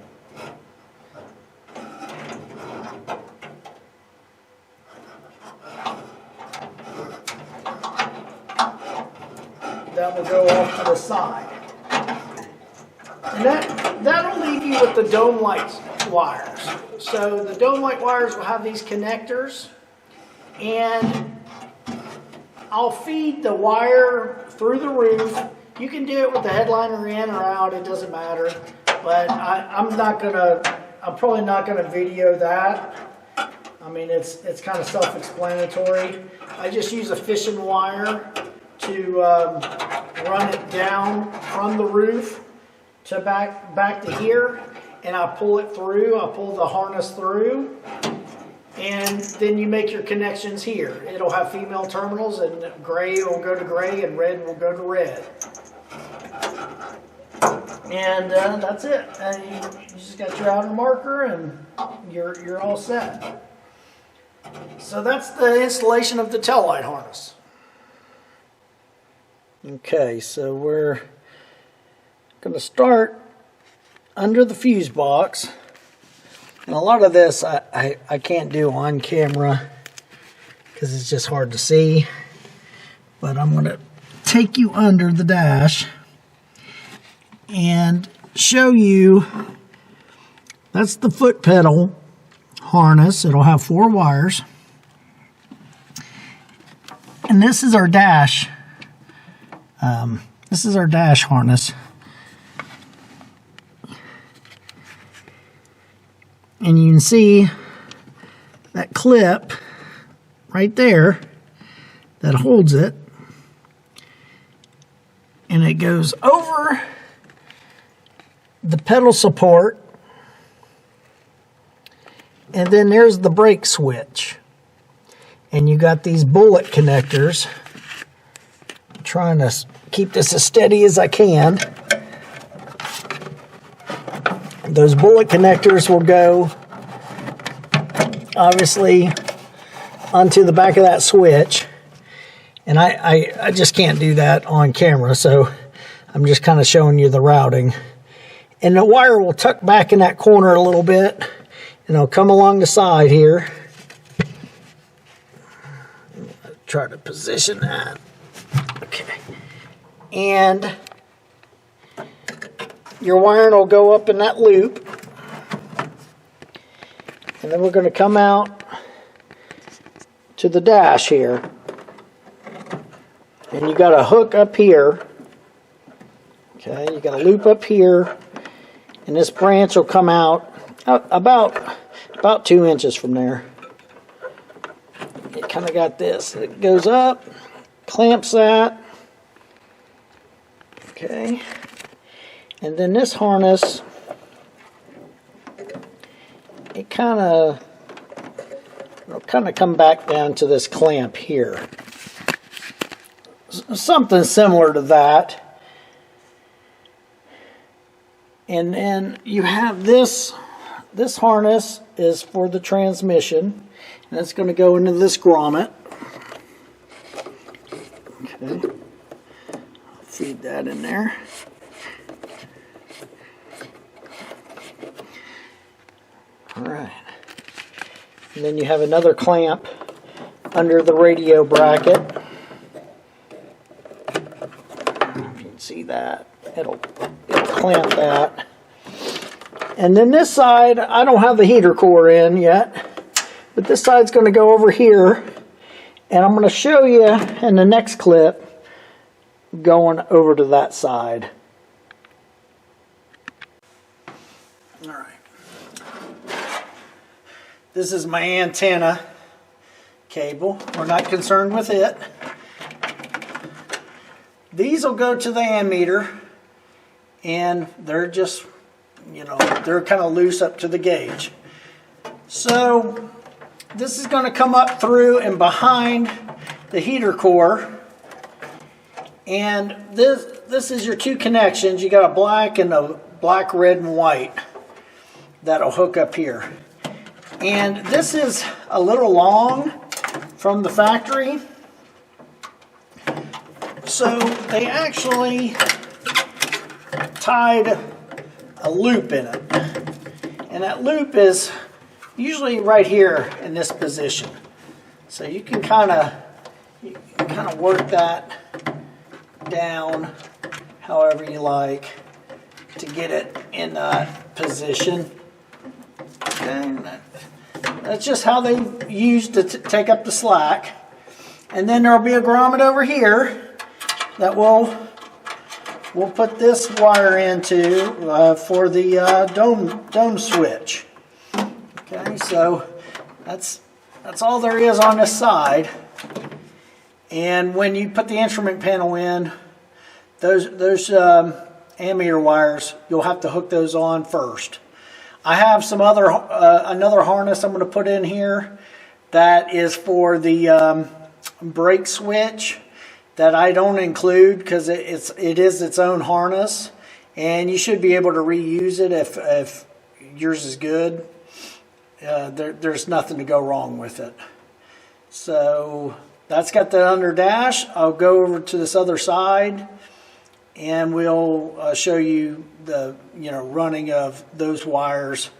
That will go off to the side. And that'll leave you with the dome light wires. So the dome light wires will have these connectors, and I'll feed the wire through the roof. You can do it with the headliner in or out, it doesn't matter. But I'm probably not gonna video that. I mean, it's kind of self-explanatory. I just use a fishing wire to run it down from the roof to back to here, and I pull it through. I pull the harness through, and then you make your connections here. It'll have female terminals, and gray will go to gray, and red will go to red. And that's it. And you just got your outer marker, and you're all set. So that's the installation of the tail light harness. Okay, so we're going to start under the fuse box. And a lot of this I can't do on camera because it's just hard to see. But I'm going to take you under the dash and show you. That's the foot pedal harness. It'll have 4 wires. And this is our dash. This is our dash harness. And you can see that clip right there that holds it. And it goes over the pedal support. And then there's the brake switch. And you got these bullet connectors. I'm trying to keep this as steady as I can. Those bullet connectors will go, obviously, onto the back of that switch. And I just can't do that on camera, so I'm just kind of showing you the routing. And the wire will tuck back in that corner a little bit, and it'll come along the side here. Try to position that. Okay. And your wiring will go up in that loop. And then we're going to come out to the dash here. And you got a hook up here. Okay, you got a loop up here. And this branch will come out about 2 inches from there. It kind of got this. It goes up, clamps that. Okay. And then this harness, it kind of come back down to this clamp here. Something similar to that. And then you have this harness is for the transmission, and it's going to go into this grommet. Okay. Feed that in there. Alright. And then you have another clamp under the radio bracket. If you can see that, it'll clamp that. And then this side, I don't have the heater core in yet, but this side's going to go over here, and I'm going to show you in the next clip going over to that side. Alright. This is my antenna cable. We're not concerned with it. These will go to the ammeter, and they're just, you know, they're kind of loose up to the gauge. So this is going to come up through and behind the heater core. And this is your two connections. You got a black and a black, red, and white that'll hook up here. And this is a little long from the factory. So they actually tied a loop in it. And that loop is usually right here in this position. So you can kind of work that down however you like to get it in that position. Okay, that's just how they use to take up the slack. And then there'll be a grommet over here that we'll put this wire into for the dome switch. Okay, so that's all there is on this side. And when you put the instrument panel in, those ammeter wires, you'll have to hook those on first. I have some another harness I'm going to put in here that is for the brake switch that I don't include because it is its own harness, and you should be able to reuse it if yours is good. There's nothing to go wrong with it. So that's got the under dash. I'll go over to this other side, and we'll show you the running of those wires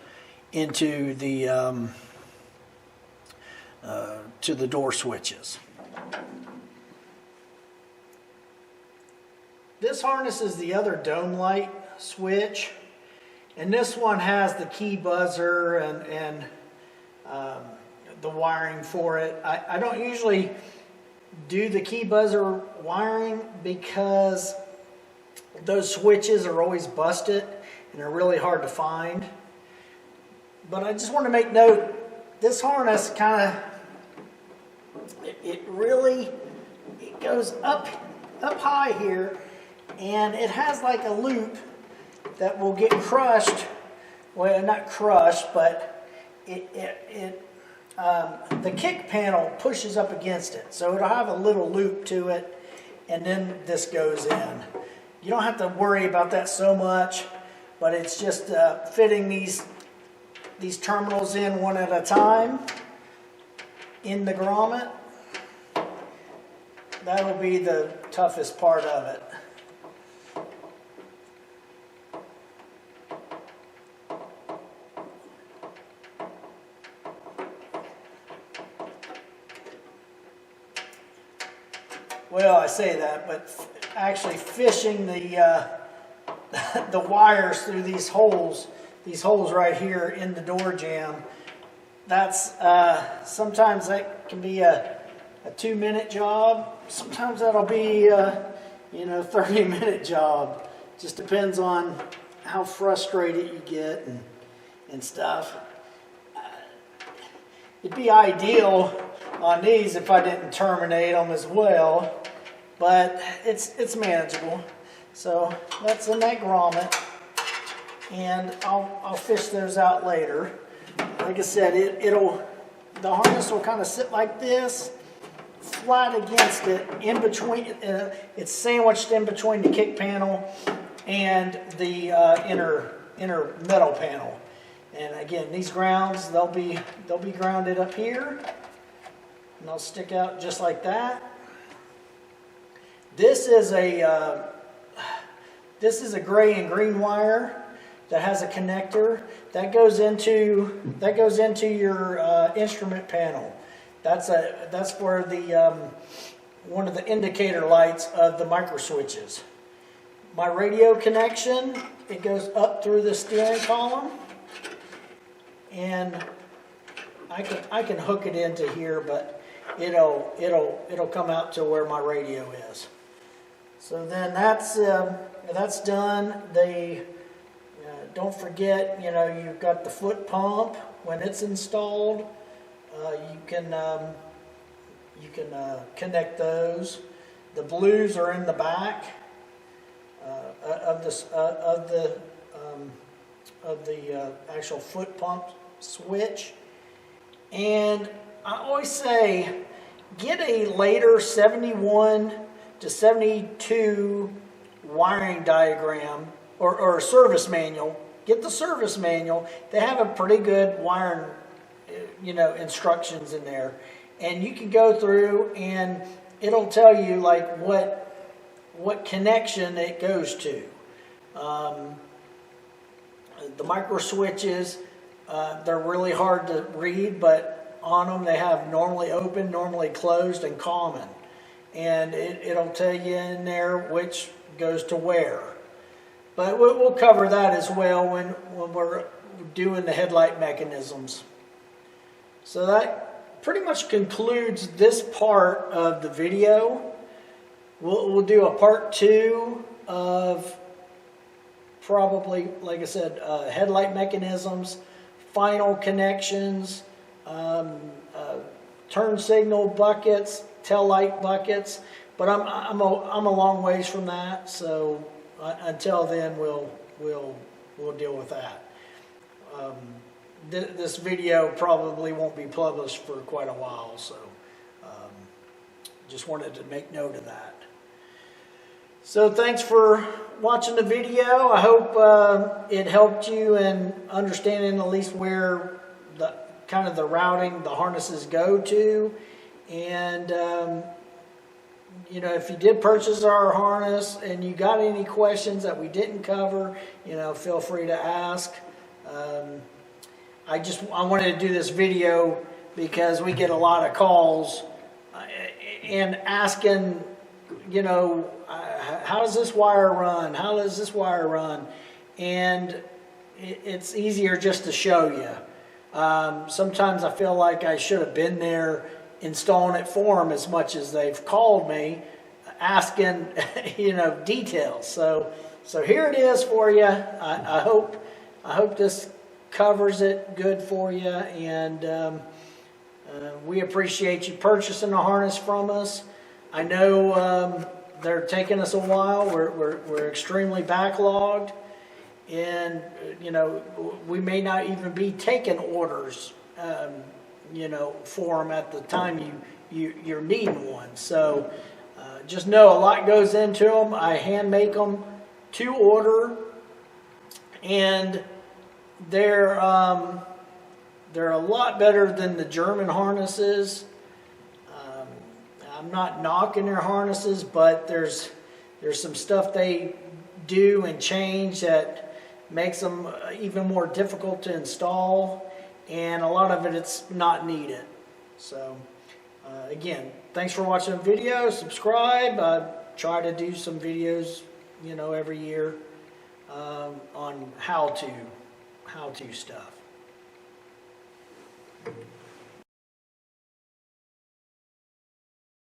into the to the door switches. This harness is the other dome light switch, and this one has the key buzzer and the wiring for it. I don't usually do the key buzzer wiring because those switches are always busted and they're really hard to find. But I just want to make note, this harness it goes up high here, and it has like a loop that will get crushed. Well, not crushed, but the kick panel pushes up against it, so it'll have a little loop to it, and then this goes in. You don't have to worry about that so much, but it's just fitting these terminals in one at a time in the grommet. That'll be the toughest part of it. Well, I say that, but actually fishing the the wires through these holes right here in the door jamb, that's sometimes that can be a 2-minute job. Sometimes that'll be 30-minute job. Just depends on how frustrated you get and stuff. It'd be ideal on these if I didn't terminate them as well, but it's manageable. So that's a neck grommet, and I'll fish those out later. Like I said, the harness will kind of sit like this, flat against it, in between. It's sandwiched in between the kick panel and the inner metal panel. And again, these grounds, they'll be grounded up here, and they'll stick out just like that. This is a gray and green wire that has a connector that goes into your instrument panel. That's for the one of the indicator lights of the micro switches. My radio connection, it goes up through the steering column, and I can hook it into here, but it'll come out to where my radio is. So then that's done. Don't forget, you've got the foot pump. When it's installed, you can connect those. The blues are in the back of the actual foot pump switch. And I always say, get a later 71 to 72 wiring diagram or service manual. Get the service manual. They have a pretty good wiring, instructions in there, and you can go through and it'll tell you like what connection it goes to. The micro switches, they're really hard to read, but on them they have normally open, normally closed, and common. And it'll tell you in there which goes to where. But we'll cover that as well when we're doing the headlight mechanisms. So that pretty much concludes this part of the video. We'll do a part 2 of probably, like I said, headlight mechanisms, final connections, turn signal buckets, tail light buckets. But I'm a long ways from that, so until then we'll deal with that. This video probably won't be published for quite a while, so just wanted to make note of that. So thanks for watching the video. I hope it helped you in understanding at least where the routing the harnesses go to. And if you did purchase our harness and you got any questions that we didn't cover, feel free to ask. I wanted to do this video because we get a lot of calls and asking, how does this wire run? How does this wire run? And it's easier just to show you. Sometimes I feel like I should have been there installing it for them as much as they've called me asking, details. So here it is for you. I hope this covers it good for you, and we appreciate you purchasing a harness from us. I know they're taking us a while. We're extremely backlogged, and we may not even be taking orders for them at the time you're needing one. So just know a lot goes into them. I hand make them to order, and they're a lot better than the German harnesses. I'm not knocking their harnesses, but there's some stuff they do and change that makes them even more difficult to install, and a lot of it's not needed. So again, thanks for watching the video. Subscribe. I try to do some videos every year on how to stuff.